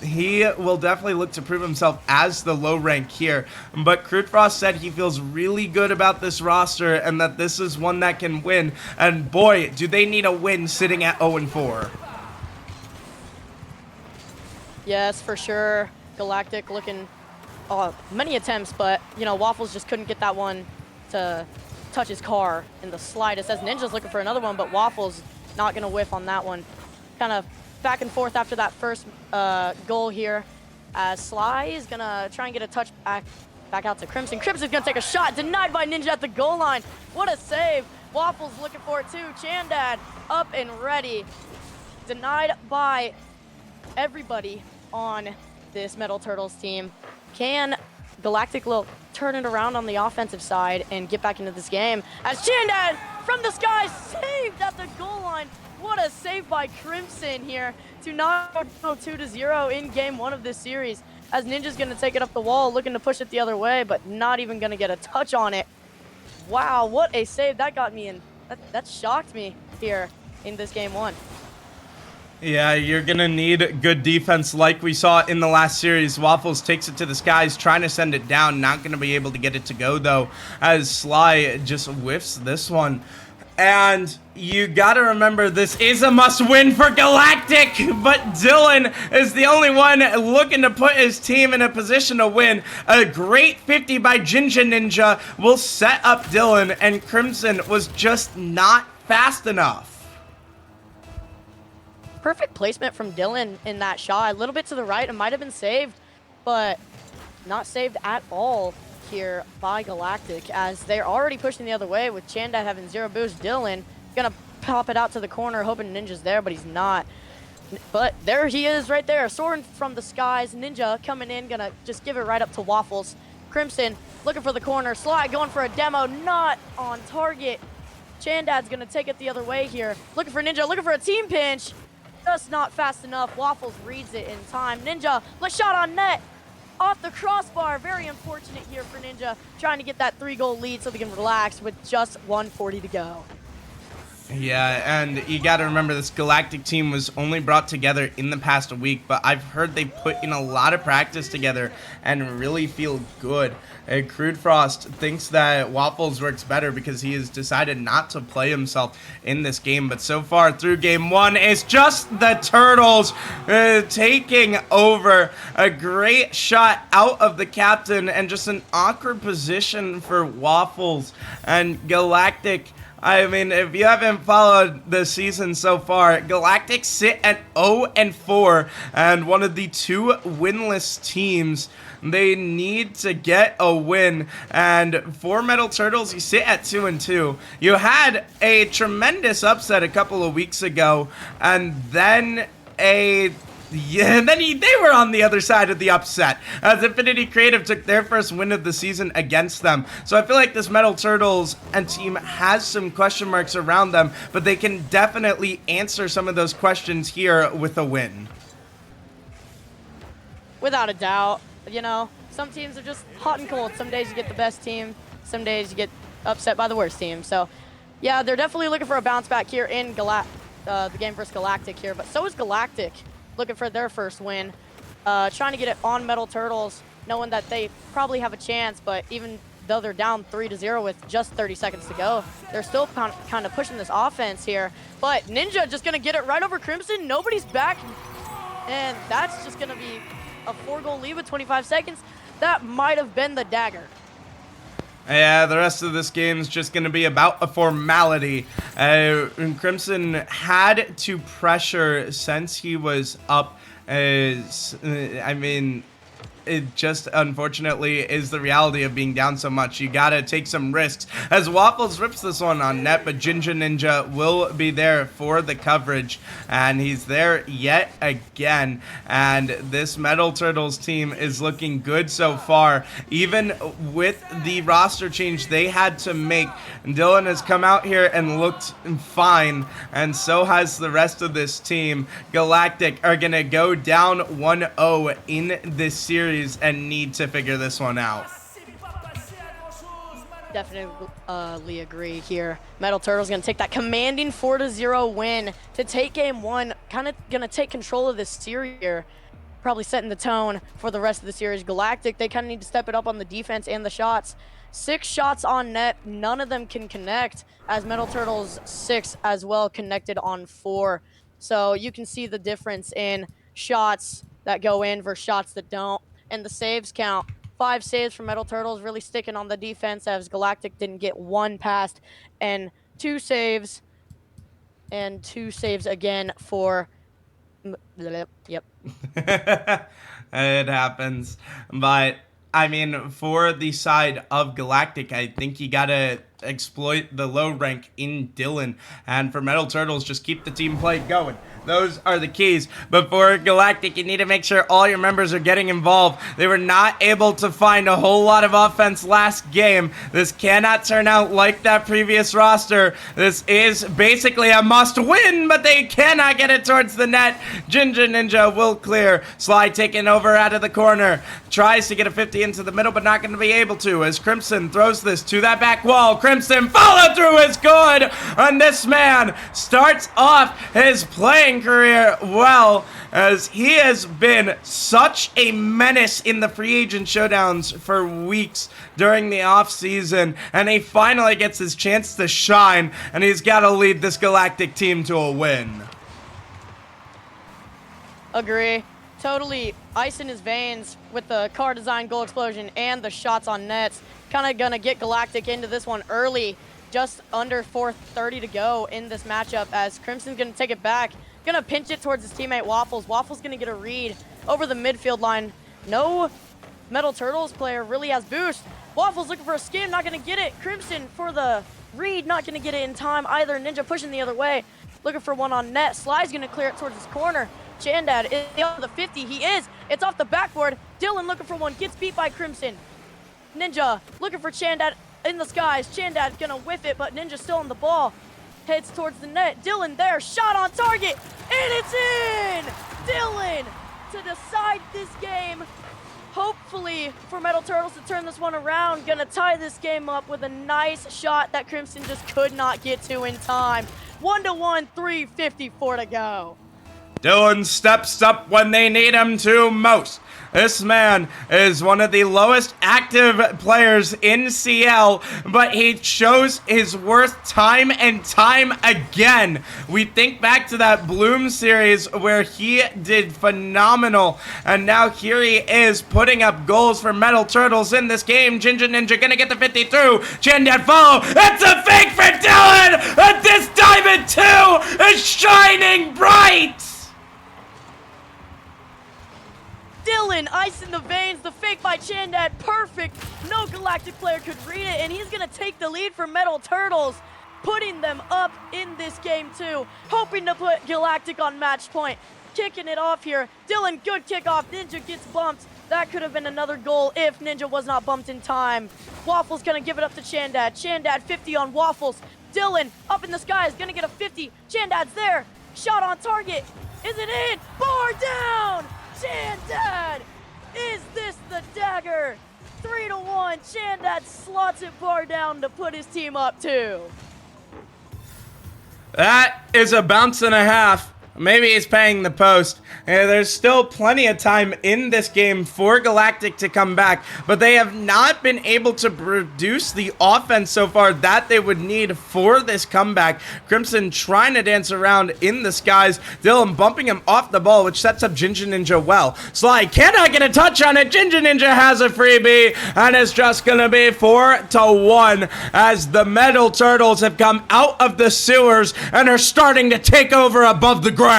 he will definitely look to prove himself as the low rank here. But Crude Frost said he feels really good about this roster and that this is one that can win. And boy, do they need a win sitting at 0-4. Yes, for sure. Galactic looking many attempts, but you know, Waffles just couldn't get that one to touch his car in the slightest, as Ninja's looking for another one, but Waffles not gonna whiff on that one. Kind of back and forth after that first goal here, as Sly is gonna try and get a touch back out to Crimson. Crimson's gonna take a shot, denied by Ninja at the goal line. What a save. Waffles looking for it too. Chandad up and ready. Denied by everybody on this Metal Turtles team. Can Galactic will turn it around on the offensive side and get back into this game, as Chandad from the sky saved at the goal line. What a save by Crimson here to knock 2-0 in game 1 of this series, as Ninja's going to take it up the wall, looking to push it the other way, but not even going to get a touch on it. Wow, what a save. That got me in. That shocked me here in this game 1. Yeah, you're going to need good defense like we saw in the last series. Waffles takes it to the skies, trying to send it down. Not going to be able to get it to go, though, as Sly just whiffs this one. And you gotta remember, this is a must-win for Galactic, but Dylan is the only one looking to put his team in a position to win. A great 50 by Ginger Ninja will set up Dylan, and Crimson was just not fast enough. Perfect placement from Dylan in that shot. A little bit to the right, it might have been saved, but not saved at all here by Galactic, as they're already pushing the other way with Chandad having 0 boost. Dylan gonna pop it out to the corner, hoping Ninja's there, but he's not. But there he is right there, soaring from the skies. Ninja coming in, gonna just give it right up to Waffles. Crimson looking for the corner. Sly going for a demo, not on target. Chandad's gonna take it the other way here. Looking for Ninja, looking for a team pinch. Just not fast enough. Waffles reads it in time. Ninja, let's shot on net. Off the crossbar. Very unfortunate here for Ninja, trying to get that 3-goal lead so they can relax with just 1:40 to go. Yeah, and you got to remember this Galactic team was only brought together in the past week, but I've heard they put in a lot of practice together and really feel good. Crude Frost thinks that Waffles works better because he has decided not to play himself in this game, but so far through game one, it's just the Turtles taking over. A great shot out of the captain and just an awkward position for Waffles and Galactic. I mean, if you haven't followed the season so far, Galactic sit at 0-4 and one of the 2 winless teams. They need to get a win, and for Metal Turtles, you sit at 2-2. You had a tremendous upset a couple of weeks ago, and then they were on the other side of the upset as Infinity Creative took their first win of the season against them. So I feel like this Metal Turtles and team has some question marks around them, but they can definitely answer some of those questions here with a win. Without a doubt. You know, some teams are just hot and cold. Some days you get the best team, some days you get upset by the worst team. So, yeah, they're definitely looking for a bounce back here in the game versus Galactic here, but so is Galactic looking for their first win, trying to get it on Metal Turtles, knowing that they probably have a chance, but even though they're down 3-0 with just 30 seconds to go, they're still kind of pushing this offense here. But Ninja just going to get it right over Crimson. Nobody's back, and that's just going to be a 4-goal lead with 25 seconds. That might have been the dagger. Yeah, the rest of this game is just going to be about a formality. Crimson had to pressure since he was up. I mean, it just unfortunately is the reality of being down so much. You gotta take some risks as Waffles rips this one on net, but Ginger Ninja will be there for the coverage, and he's there yet again. And this Metal Turtles team is looking good so far, even with the roster change they had to make. Dylan has come out here and looked fine, and so has the rest of this team. Galactic are gonna go down 1-0 in this series and need to figure this one out. Definitely agree here. Metal Turtles going to take that commanding 4-0 win to take game one. Kind of going to take control of this series here. Probably setting the tone for the rest of the series. Galactic, they kind of need to step it up on the defense and the shots. 6 shots on net, none of them can connect, as Metal Turtles 6 as well connected on 4. So you can see the difference in shots that go in versus shots that don't. And the saves count. 5 saves for Metal Turtles, really sticking on the defense as Galactic didn't get 1 past, and 2 saves, and 2 saves again for, yep. It happens, but I mean, for the side of Galactic, I think you gotta exploit the low rank in Dylan, and for Metal Turtles, just keep the team play going. Those are the keys. But for Galactic, you need to make sure all your members are getting involved. They were not able to find a whole lot of offense last game. This cannot turn out like that previous roster. This is basically a must-win, but they cannot get it towards the net. Ginger Ninja will clear. Sly taking over out of the corner. Tries to get a 50 into the middle, but not going to be able to, as Crimson throws this to that back wall. Crimson follow through is good, and this man starts off his playing career well, as he has been such a menace in the free agent showdowns for weeks during the off season, and he finally gets his chance to shine, and he's got to lead this Galactic team to a win. Agree. Totally ice in his veins with the car design goal explosion and the shots on nets. Kind of gonna get Galactic into this one early, just under 4:30 to go in this matchup, as Crimson's gonna take it back. Gonna pinch it towards his teammate Waffles. Waffles gonna get a read over the midfield line. No Metal Turtles player really has boost. Waffles looking for a skim, not gonna get it. Crimson for the read, not gonna get it in time either. Ninja pushing the other way, looking for one on net. Sly's gonna clear it towards his corner. Chandad is on the 50, he is. It's off the backboard. Dylan looking for one, gets beat by Crimson. Ninja looking for Chandad in the skies. Chandad gonna whiff it, but Ninja still on the ball. Heads towards the net. Dylan there, shot on target, and it's in! Dylan to decide this game. Hopefully for Metal Turtles to turn this one around. Gonna tie this game up with a nice shot that Crimson just could not get to in time. 1-1, 3:54 to go. Dylan steps up when they need him to most. This man is one of the lowest active players in CL, but he shows his worth time and time again. We think back to that Bloom series where he did phenomenal, and now here he is putting up goals for Metal Turtles in this game. Ginger Ninja gonna get the 50 through. Chandad follow. It's a fake for Dylan, and this Diamond 2 is shining bright. Dylan, ice in the veins, the fake by Chandad, perfect. No Galactic player could read it, and he's gonna take the lead for Metal Turtles, putting them up in this game too, hoping to put Galactic on match point. Kicking it off here, Dylan, good kickoff, Ninja gets bumped. That could have been another goal if Ninja was not bumped in time. Waffles gonna give it up to Chandad. Chandad 50 on Waffles. Dylan up in the sky is gonna get a 50. Chandad's there, shot on target. Is it in? Bar down! Chandad! Is this the dagger? 3-1. Chandad slots it far down to put his team up 2. That is a bounce and a half. Maybe he's paying the post. There's still plenty of time in this game for Galactic to come back, but they have not been able to produce the offense so far that they would need for this comeback. Crimson trying to dance around in the skies. Dylan bumping him off the ball, which sets up Ginger Ninja well. Sly cannot get a touch on it. Ginger Ninja has a freebie, and it's just going to be 4-1 as the Metal Turtles have come out of the sewers and are starting to take over above the ground.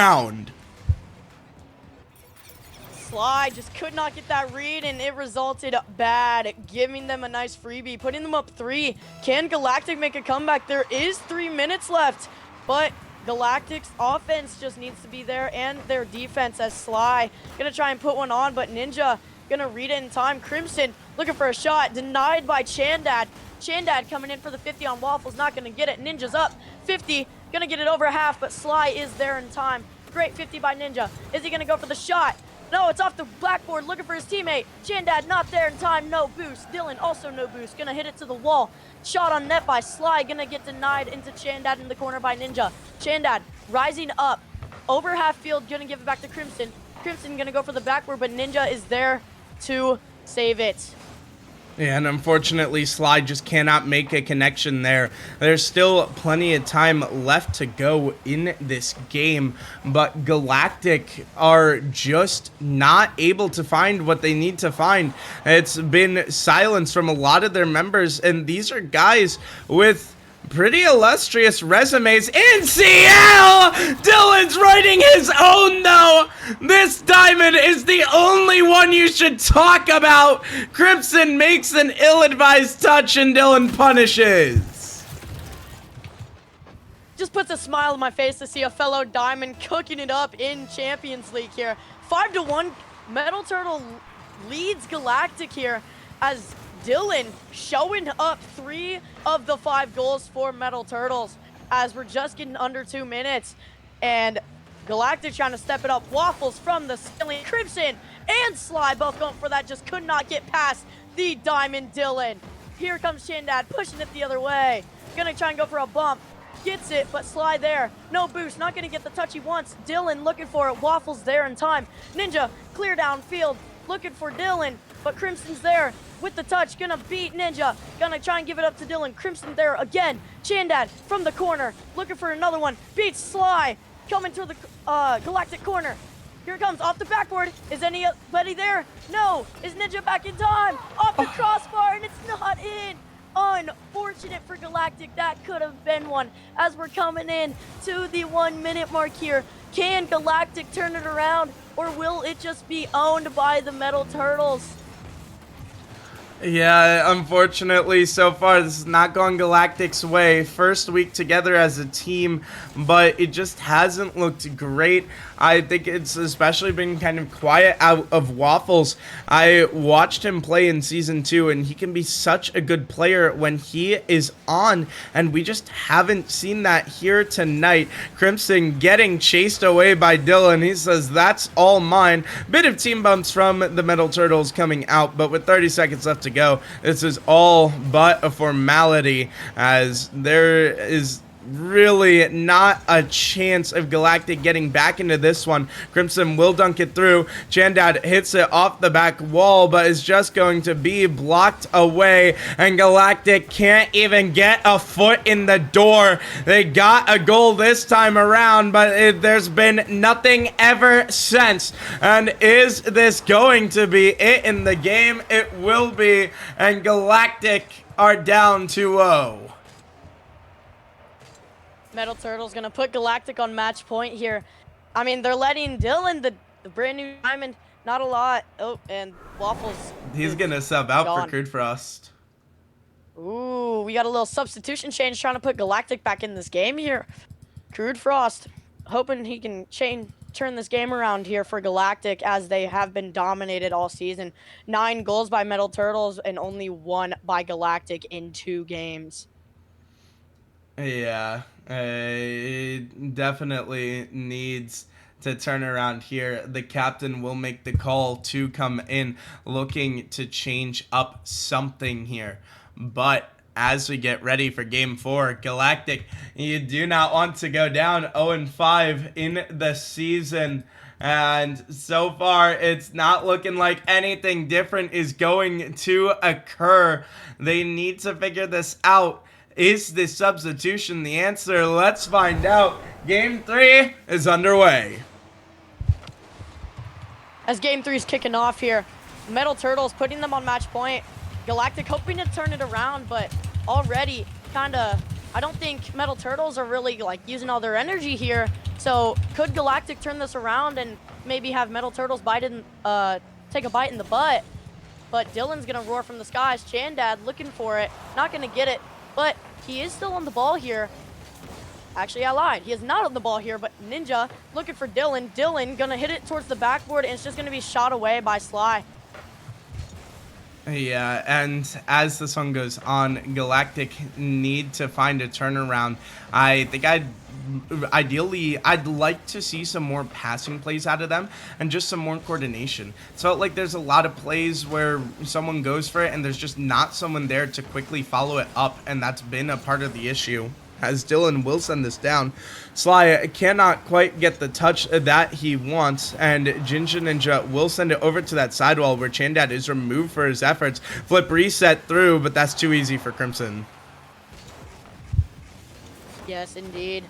Sly just could not get that read, and it resulted bad, giving them a nice freebie, putting them up 3. Can Galactic make a comeback? There is 3 minutes left, but Galactic's offense just needs to be there, and their defense, as Sly gonna try and put one on, but Ninja gonna read it in time. Crimson looking for a shot, denied by Chandad. Chandad coming in for the 50 on Waffles, not gonna get it. Ninja's up 50, gonna get it over half, but Sly is there in time. Great 50 by Ninja. Is he gonna go for the shot? No, it's off the blackboard, looking for his teammate. Chandad not there in time, no boost. Dylan also no boost, gonna hit it to the wall. Shot on net by Sly, gonna get denied into Chandad in the corner by Ninja. Chandad rising up, over half field, gonna give it back to Crimson. Crimson gonna go for the backward, but Ninja is there to save it. Yeah, and unfortunately, Sly just cannot make a connection there. There's still plenty of time left to go in this game, but Galactic are just not able to find what they need to find. It's been silence from a lot of their members, and these are guys with pretty illustrious resumes in CL! Dylan's writing his own, though! This diamond is the only one you should talk about! Crimson makes an ill-advised touch and Dylan punishes. Just puts a smile on my face to see a fellow diamond cooking it up in Champions League here. 5-1, Metal Turtle leads Galactic here as Dylan showing up 3 of the 5 goals for Metal Turtles as we're just getting under 2 minutes. And Galactic trying to step it up. Waffles from the ceiling. Crimson and Sly both going for that. Just could not get past the Diamond Dylan. Here comes Chandad pushing it the other way. Gonna try and go for a bump. Gets it, but Sly there. No boost. Not gonna get the touch he wants. Dylan looking for it. Waffles there in time. Ninja clear downfield. Looking for Dylan, but Crimson's there with the touch, gonna beat Ninja, gonna try and give it up to Dylan. Crimson there again. Chandad from the corner, looking for another one, beats Sly, coming to the Galactic corner. Here it comes, off the backboard. Is anybody there? No. Is Ninja back in time? Off the crossbar, and it's not in. Unfortunate for Galactic. That could have been one. As we're coming in to the 1 minute mark here, can Galactic turn it around, or will it just be owned by the Metal Turtles? Yeah, unfortunately, so far, this is not going Galactic's way. First week together as a team, but it just hasn't looked great. I think it's especially been kind of quiet out of Waffles. I watched him play in Season 2, and he can be such a good player when he is on, and we just haven't seen that here tonight. Crimson getting chased away by Dylan. He says, that's all mine. Bit of team bumps from the Metal Turtles coming out, but with 30 seconds left to go, this is all but a formality, as there is really not a chance of Galactic getting back into this one. Crimson will dunk it through. Chandad hits it off the back wall, but is just going to be blocked away, and Galactic can't even get a foot in the door. They got a goal this time around, but there's been nothing ever since. And is this going to be it in the game? It will be, and Galactic are down 2-0. Metal Turtle's gonna put Galactic on match point here. I mean, they're letting Dylan, the brand new diamond, not a lot. Oh, and Waffles. He's gonna sub out gone. for Crude Frost. Ooh, we got a little substitution change trying to put Galactic back in this game here. Crude Frost, hoping he can turn this game around here for Galactic, as they have been dominated all season. 9 goals by Metal Turtles and only 1 by Galactic in 2 games. Yeah, it definitely needs to turn around here. The captain will make the call to come in, looking to change up something here. But as we get ready for Game 4, Galactic, you do not want to go down 0-5 in the season. And so far, it's not looking like anything different is going to occur. They need to figure this out. Is this substitution the answer? Let's find out. Game 3 is underway. As Game 3 is kicking off here, Metal Turtles putting them on match point. Galactic hoping to turn it around, but already I don't think Metal Turtles are really like using all their energy here. So could Galactic turn this around and maybe have Metal Turtles take a bite in the butt? But Dylan's gonna roar from the skies. Chandad looking for it, not gonna get it. But he is still on the ball here. Actually, I lied. He is not on the ball here, but Ninja looking for Dylan. Dylan gonna hit it towards the backboard, and it's just gonna be shot away by Sly. Yeah, and as this one goes on, Galactic need to find a turnaround. I think I'd like to see some more passing plays out of them and just some more coordination. So like there's a lot of plays where someone goes for it and there's just not someone there to quickly follow it up, and that's been a part of the issue. As Dylan will send this down, Sly cannot quite get the touch that he wants, and Jinja Ninja will send it over to that sidewall where Chandad is removed for his efforts. Flip reset through, but that's too easy for Crimson. Yes, indeed.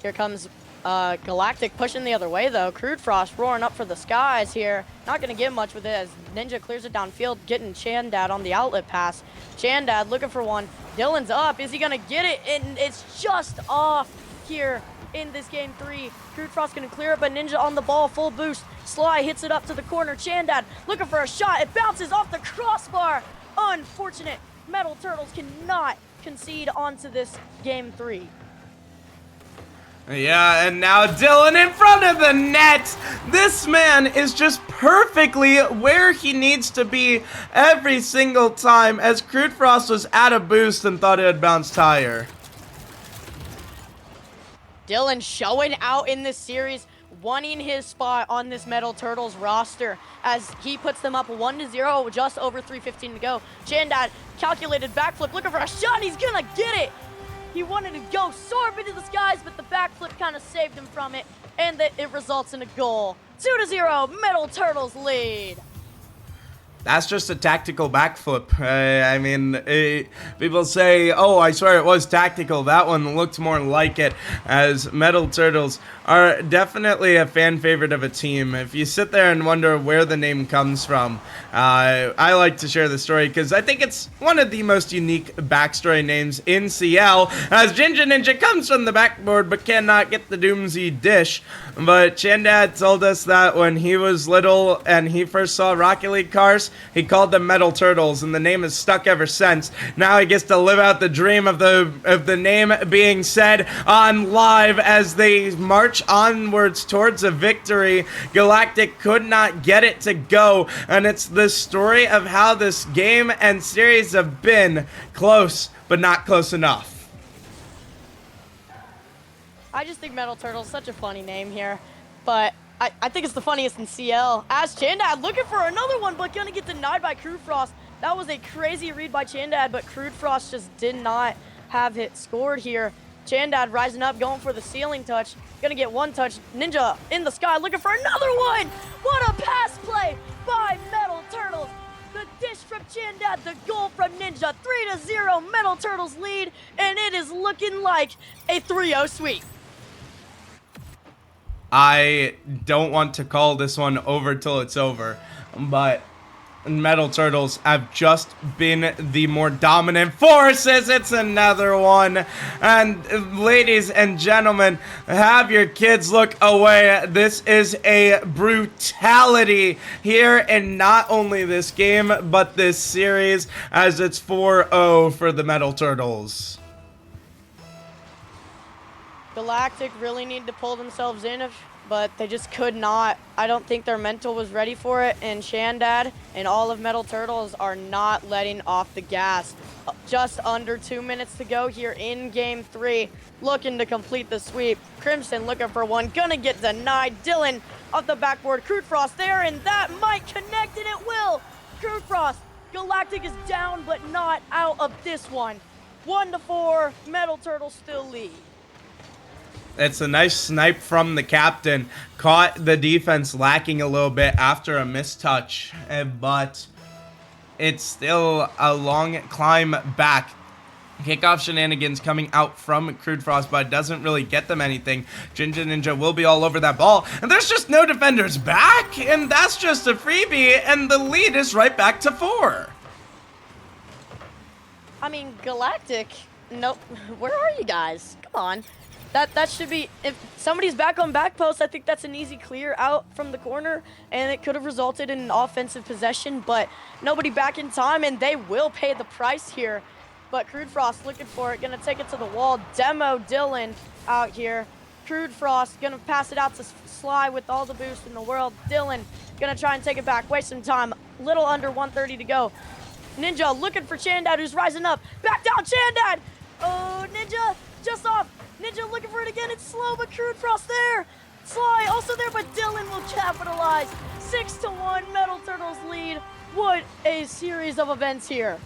Here comes Galactic pushing the other way, though. Crude Frost roaring up for the skies here. Not going to get much with it as Ninja clears it downfield, getting Chandad on the outlet pass. Chandad looking for one. Dylan's up. Is he going to get it? And it's just off here in this Game 3. Crude Frost going to clear it, but Ninja on the ball, full boost. Sly hits it up to the corner. Chandad looking for a shot. It bounces off the crossbar. Unfortunate. Metal Turtles cannot concede onto this Game 3. Yeah, and now Dylan in front of the net. This man is just perfectly where he needs to be every single time, as Crude Frost was at a boost and thought it had bounced higher. Dylan showing out in this series, wanting his spot on this Metal Turtles roster as he puts them up 1-0, just over 3:15 to go. Chandad calculated backflip, looking for a shot. He's gonna get it. He wanted to go soar up into the skies, but the backflip kind of saved him from it, and that it results in a goal. 2-0, Metal Turtles lead. That's just a tactical backflip. I mean, people say, oh, I swear it was tactical. That one looked more like it, as Metal Turtles are definitely a fan favorite of a team. If you sit there and wonder where the name comes from, I like to share the story because I think it's one of the most unique backstory names in CL, as Jinja Ninja comes from the backboard but cannot get the Doomsy dish. But Chandad told us that when he was little and he first saw Rocket League cars, he called them Metal Turtles, and the name has stuck ever since. Now he gets to live out the dream of the name being said on live as they march onwards towards a victory. Galactic could not get it to go, and it's the story of how this game and series have been close, but not close enough. I just think Metal Turtle's such a funny name here, but I think it's the funniest in CL. As Chandad looking for another one, but gonna get denied by Crude Frost. That was a crazy read by Chandad, but Crude Frost just did not have it scored here. Chandad rising up, going for the ceiling touch. Gonna get one touch. Ninja in the sky, looking for another one. What a pass play by Metal Turtles. The dish from Chandad, the goal from Ninja. 3-0, Metal Turtles lead, and it is looking like a 3-0 sweep. I don't want to call this one over till it's over, but Metal Turtles have just been the more dominant forces. It's another one. And ladies and gentlemen, have your kids look away. This is a brutality here in not only this game, but this series, as it's 4-0 for the Metal Turtles. Galactic really need to pull themselves in, but they just could not. I don't think their mental was ready for it, and Chandad and all of Metal Turtles are not letting off the gas. Just under 2 minutes to go here in Game 3, looking to complete the sweep. Crimson looking for one, gonna get denied. Dylan off the backboard, Crude Frost there, and that might connect, and it will. Crude Frost, Galactic is down, but not out of this one. 1-4, Metal Turtles still lead. It's a nice snipe from the captain. Caught the defense lacking a little bit after a mistouch, but it's still a long climb back. Kickoff shenanigans coming out from Crude Frost, but doesn't really get them anything. Ginger Ninja will be all over that ball, and there's just no defenders back, and that's just a freebie, and the lead is right back to 4. I mean, Galactic, nope. Where are you guys? Come on. That should be, if somebody's back on back post, I think that's an easy clear out from the corner, and it could have resulted in an offensive possession, but nobody back in time, and they will pay the price here. But Crude Frost looking for it, gonna take it to the wall. Demo Dylan out here. Crude Frost gonna pass it out to Sly with all the boost in the world. Dylan gonna try and take it back, waste some time. Little under 130 to go. Ninja looking for Chandad, who's rising up. Back down, Chandad! Oh, Ninja just off. Ninja looking for it again. It's slow, but Crude Frost there. Sly also there, but Dylan will capitalize. 6-1, Metal Turtles lead. What a series of events here.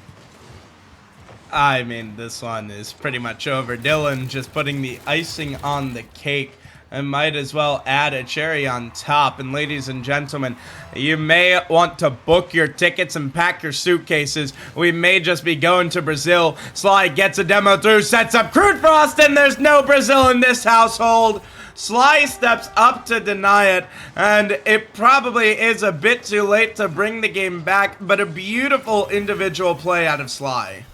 I mean, this one is pretty much over. Dylan just putting the icing on the cake, and might as well add a cherry on top. And ladies and gentlemen, you may want to book your tickets and pack your suitcases. We may just be going to Brazil. Sly gets a demo through, sets up Crude Frost, and there's no Brazil in this household. Sly steps up to deny it, and it probably is a bit too late to bring the game back, but a beautiful individual play out of Sly.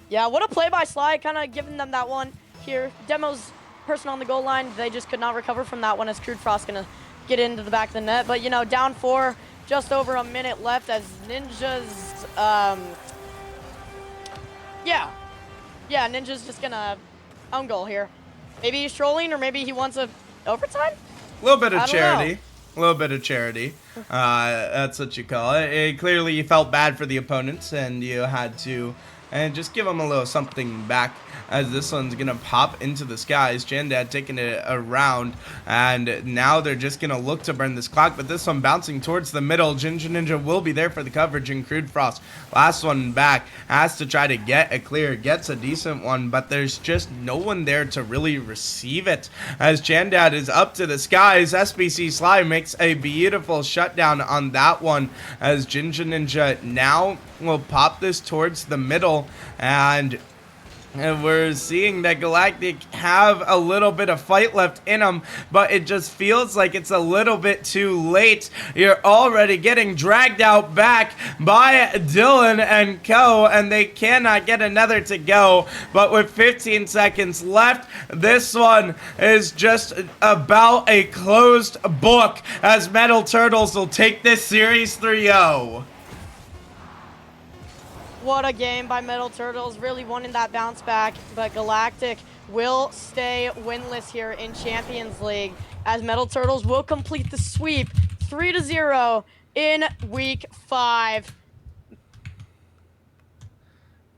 Yeah, what a play by Sly, kind of giving them that one here. Demo's person on the goal line, they just could not recover from that one as Crude Frost gonna get into the back of the net. But, you know, down 4, just over a minute left as Ninja's, Ninja's just gonna own goal here. Maybe he's trolling, or maybe he wants a overtime? A little bit of charity. A little bit of charity. That's what you call it. Clearly you felt bad for the opponents, and you had to just give them a little something back, as this one's gonna pop into the skies. Chandad taking it around, and now they're just gonna look to burn this clock, but this one bouncing towards the middle. Ginger Ninja will be there for the coverage, and Crude Frost, last one back, has to try to get a clear, gets a decent one, but there's just no one there to really receive it, as Chandad is up to the skies. SBC Sly makes a beautiful shutdown on that one, as Ginger Ninja now will pop this towards the middle, and we're seeing that Galactic have a little bit of fight left in them, but it just feels like it's a little bit too late. You're already getting dragged out back by Dylan and co, and they cannot get another to go. But with 15 seconds left, this one is just about a closed book, as Metal Turtles will take this series 3-0. What a game by Metal Turtles, really wanting that bounce back, but Galactic will stay winless here in Champions League, as Metal Turtles will complete the sweep 3-0 in Week 5.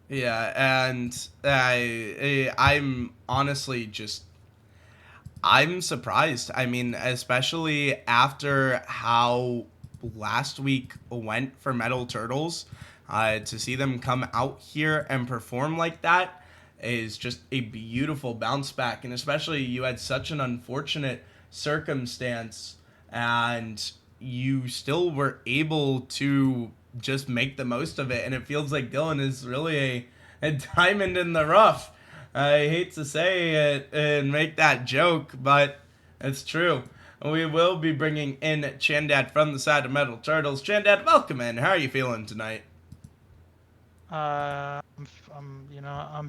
Yeah, and I'm honestly just, I'm surprised. I mean, especially after how last week went for Metal Turtles. To see them come out here and perform like that, is just a beautiful bounce back, and especially you had such an unfortunate circumstance and you still were able to just make the most of it, and it feels like Dylan is really a diamond in the rough. I hate to say it and make that joke, but it's true. We will be bringing in Chandad from the side of Metal Turtles. Chandad, welcome in. How are you feeling tonight? I'm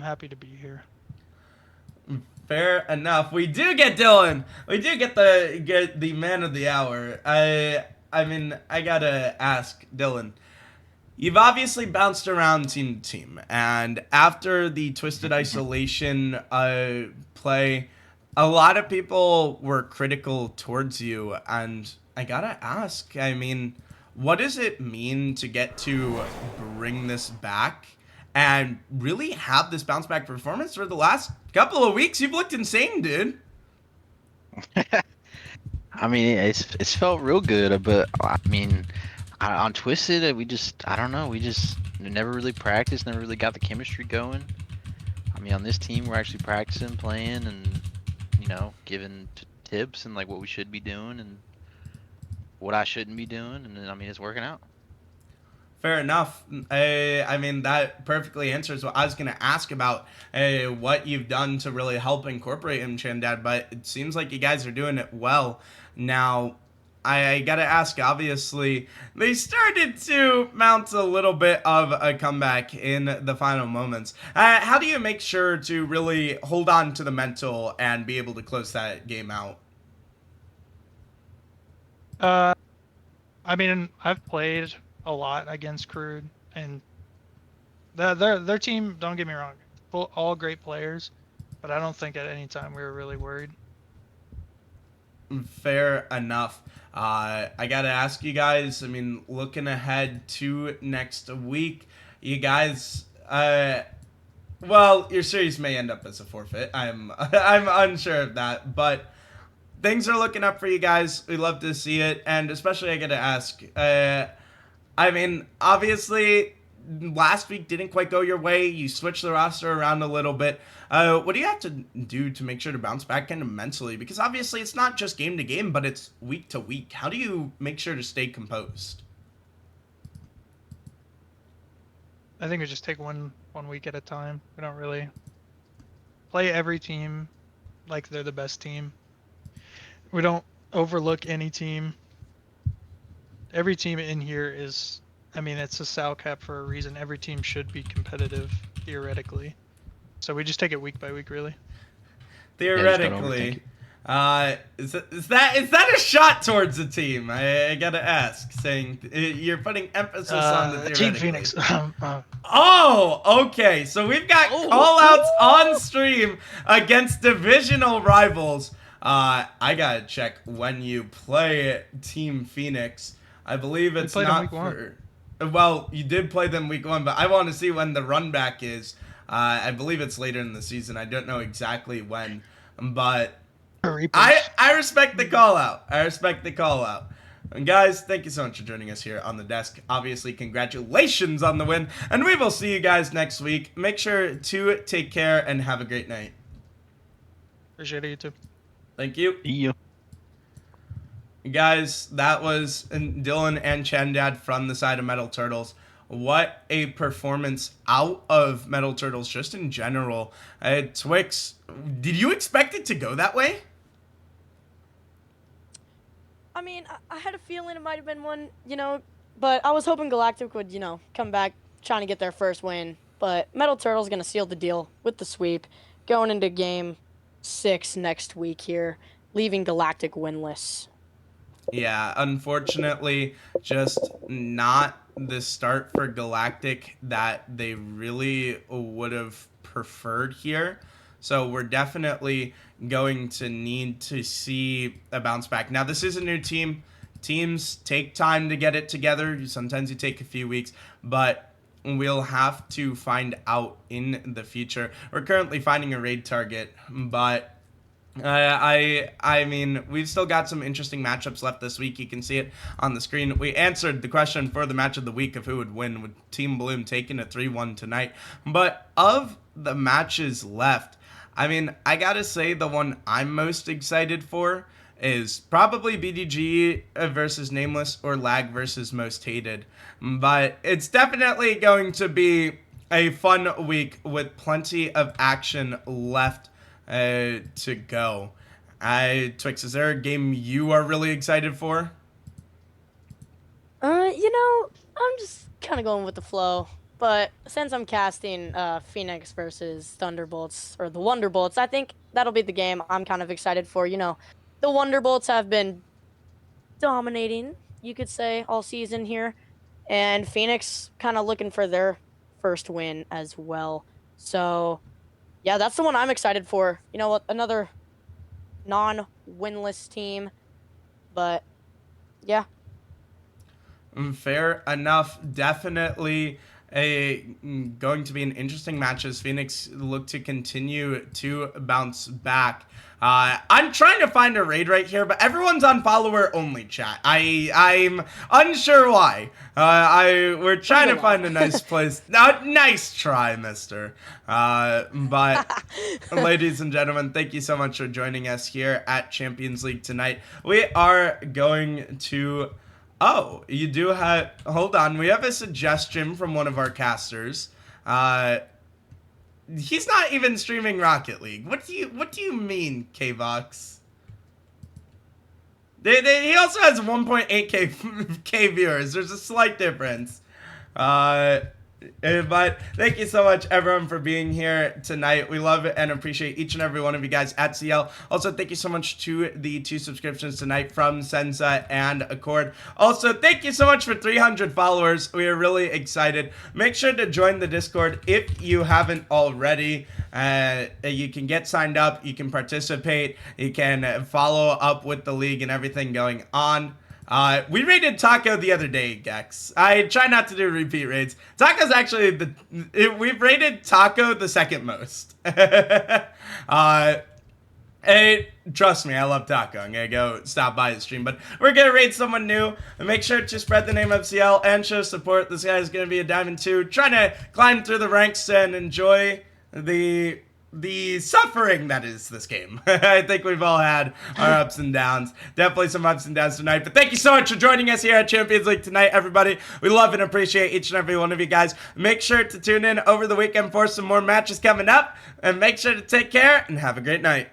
happy to be here. Fair enough. We do get Dylan. We do get the man of the hour. I mean, I gotta ask Dylan. You've obviously bounced around team to team, and after the Twisted Isolation play, a lot of people were critical towards you, and I gotta ask, I mean, what does it mean to get to bring this back and really have this bounce back performance for the last couple of weeks? You've looked insane, dude. I mean, it's felt real good, but I mean, on Twisted, I don't know, we just never really practiced, never really got the chemistry going. I mean, on this team, we're actually practicing, playing, and giving tips and like what we should be doing and what I shouldn't be doing, and I mean, it's working out. Fair enough. I mean, that perfectly answers what I was going to ask about what you've done to really help incorporate him, Chandad, but it seems like you guys are doing it well. Now, I got to ask, obviously, they started to mount a little bit of a comeback in the final moments. How do you make sure to really hold on to the mental and be able to close that game out? I mean, I've played a lot against Crude, and their team, don't get me wrong, all great players, but I don't think at any time we were really worried. Fair enough. I gotta ask you guys, I mean, looking ahead to next week, you guys, well, your series may end up as a forfeit. I'm unsure of that, but things are looking up for you guys. We love to see it, and especially I gotta ask, I mean, obviously, last week didn't quite go your way. You switched the roster around a little bit. What do you have to do to make sure to bounce back kind of mentally? Because obviously it's not just game to game, but it's week to week. How do you make sure to stay composed? I think we just take one week at a time. We don't really play every team like they're the best team. We don't overlook any team. Every team in here is, I mean, it's a Sal cap for a reason. Every team should be competitive, theoretically. So we just take it week by week, really. Theoretically. Is that a shot towards the team? I gotta ask, saying you're putting emphasis on the Team theoretically. Phoenix. Oh, okay. So we've got call-outs on stream against divisional rivals. I gotta check when you play Team Phoenix. I believe it's not for... Well, you did play them week 1, but I want to see when the run back is. I believe it's later in the season. I don't know exactly when, but I respect the call out. I respect the call out. And guys, thank you so much for joining us here on the desk. Obviously, congratulations on the win, and we will see you guys next week. Make sure to take care and have a great night. Appreciate it, you too. Thank you. See you. Guys, that was Dylan and Chandad from the side of Metal Turtles. What a performance out of Metal Turtles just in general. Twix, did you expect it to go that way? I mean, I had a feeling it might have been one, but I was hoping Galactic would, come back trying to get their first win. But Metal Turtles going to seal the deal with the sweep, going into Game 6 next week here, leaving Galactic winless. Yeah, unfortunately, just not the start for Galactic that they really would have preferred here. So we're definitely going to need to see a bounce back. Now, this is a new team. Teams take time to get it together. Sometimes you take a few weeks, but we'll have to find out in the future. We're currently finding a raid target, but I mean, we've still got some interesting matchups left this week. You can see it on the screen. We answered the question for the match of the week of who would win, with Team Bloom taking a 3-1 tonight. But of the matches left, I mean, I gotta say the one I'm most excited for is probably BDG versus Nameless or Lag versus Most Hated. But it's definitely going to be a fun week with plenty of action left to go. Twix, is there a game you are really excited for? You know, I'm just kind of going with the flow. But since I'm casting Phoenix versus Thunderbolts, or the Wonderbolts, I think that'll be the game I'm kind of excited for. You know, the Wonderbolts have been dominating, you could say, all season here. And Phoenix kind of looking for their first win as well. So, yeah, that's the one I'm excited for. You know what? Another non-winless team. But, yeah. Fair enough. Definitely going to be an interesting match as Phoenix look to continue to bounce back. I'm trying to find a raid right here, but everyone's on follower only chat. I'm unsure why. We're trying to find a nice place. Nice try, mister. But ladies and gentlemen, thank you so much for joining us here at Champions League tonight. We are going to... Oh, you do have... Hold on. We have a suggestion from one of our casters. He's not even streaming Rocket League. What do you mean, K-Vox? He also has 1.8k viewers. There's a slight difference. But thank you so much, everyone, for being here tonight. We love it and appreciate each and every one of you guys at CL. Also, thank you so much to the 2 subscriptions tonight from Senza and Accord. Also, thank you so much for 300 followers. We are really excited. Make sure to join the Discord if you haven't already. You can get signed up. You can participate. You can follow up with the league and everything going on. We raided Taco the other day, Gex. I try not to do repeat raids. Taco's actually we've raided Taco the second most. Hey, trust me, I love Taco. I'm gonna go stop by his stream, but we're gonna raid someone new. And make sure to spread the name of CL and show support. This guy is gonna be a Diamond 2, trying to climb through the ranks and enjoy the suffering that is this game. I think we've all had our ups and downs. Definitely some ups and downs tonight. But thank you so much for joining us here at Champions League tonight, everybody. We love and appreciate each and every one of you guys. Make sure to tune in over the weekend for some more matches coming up. And make sure to take care and have a great night.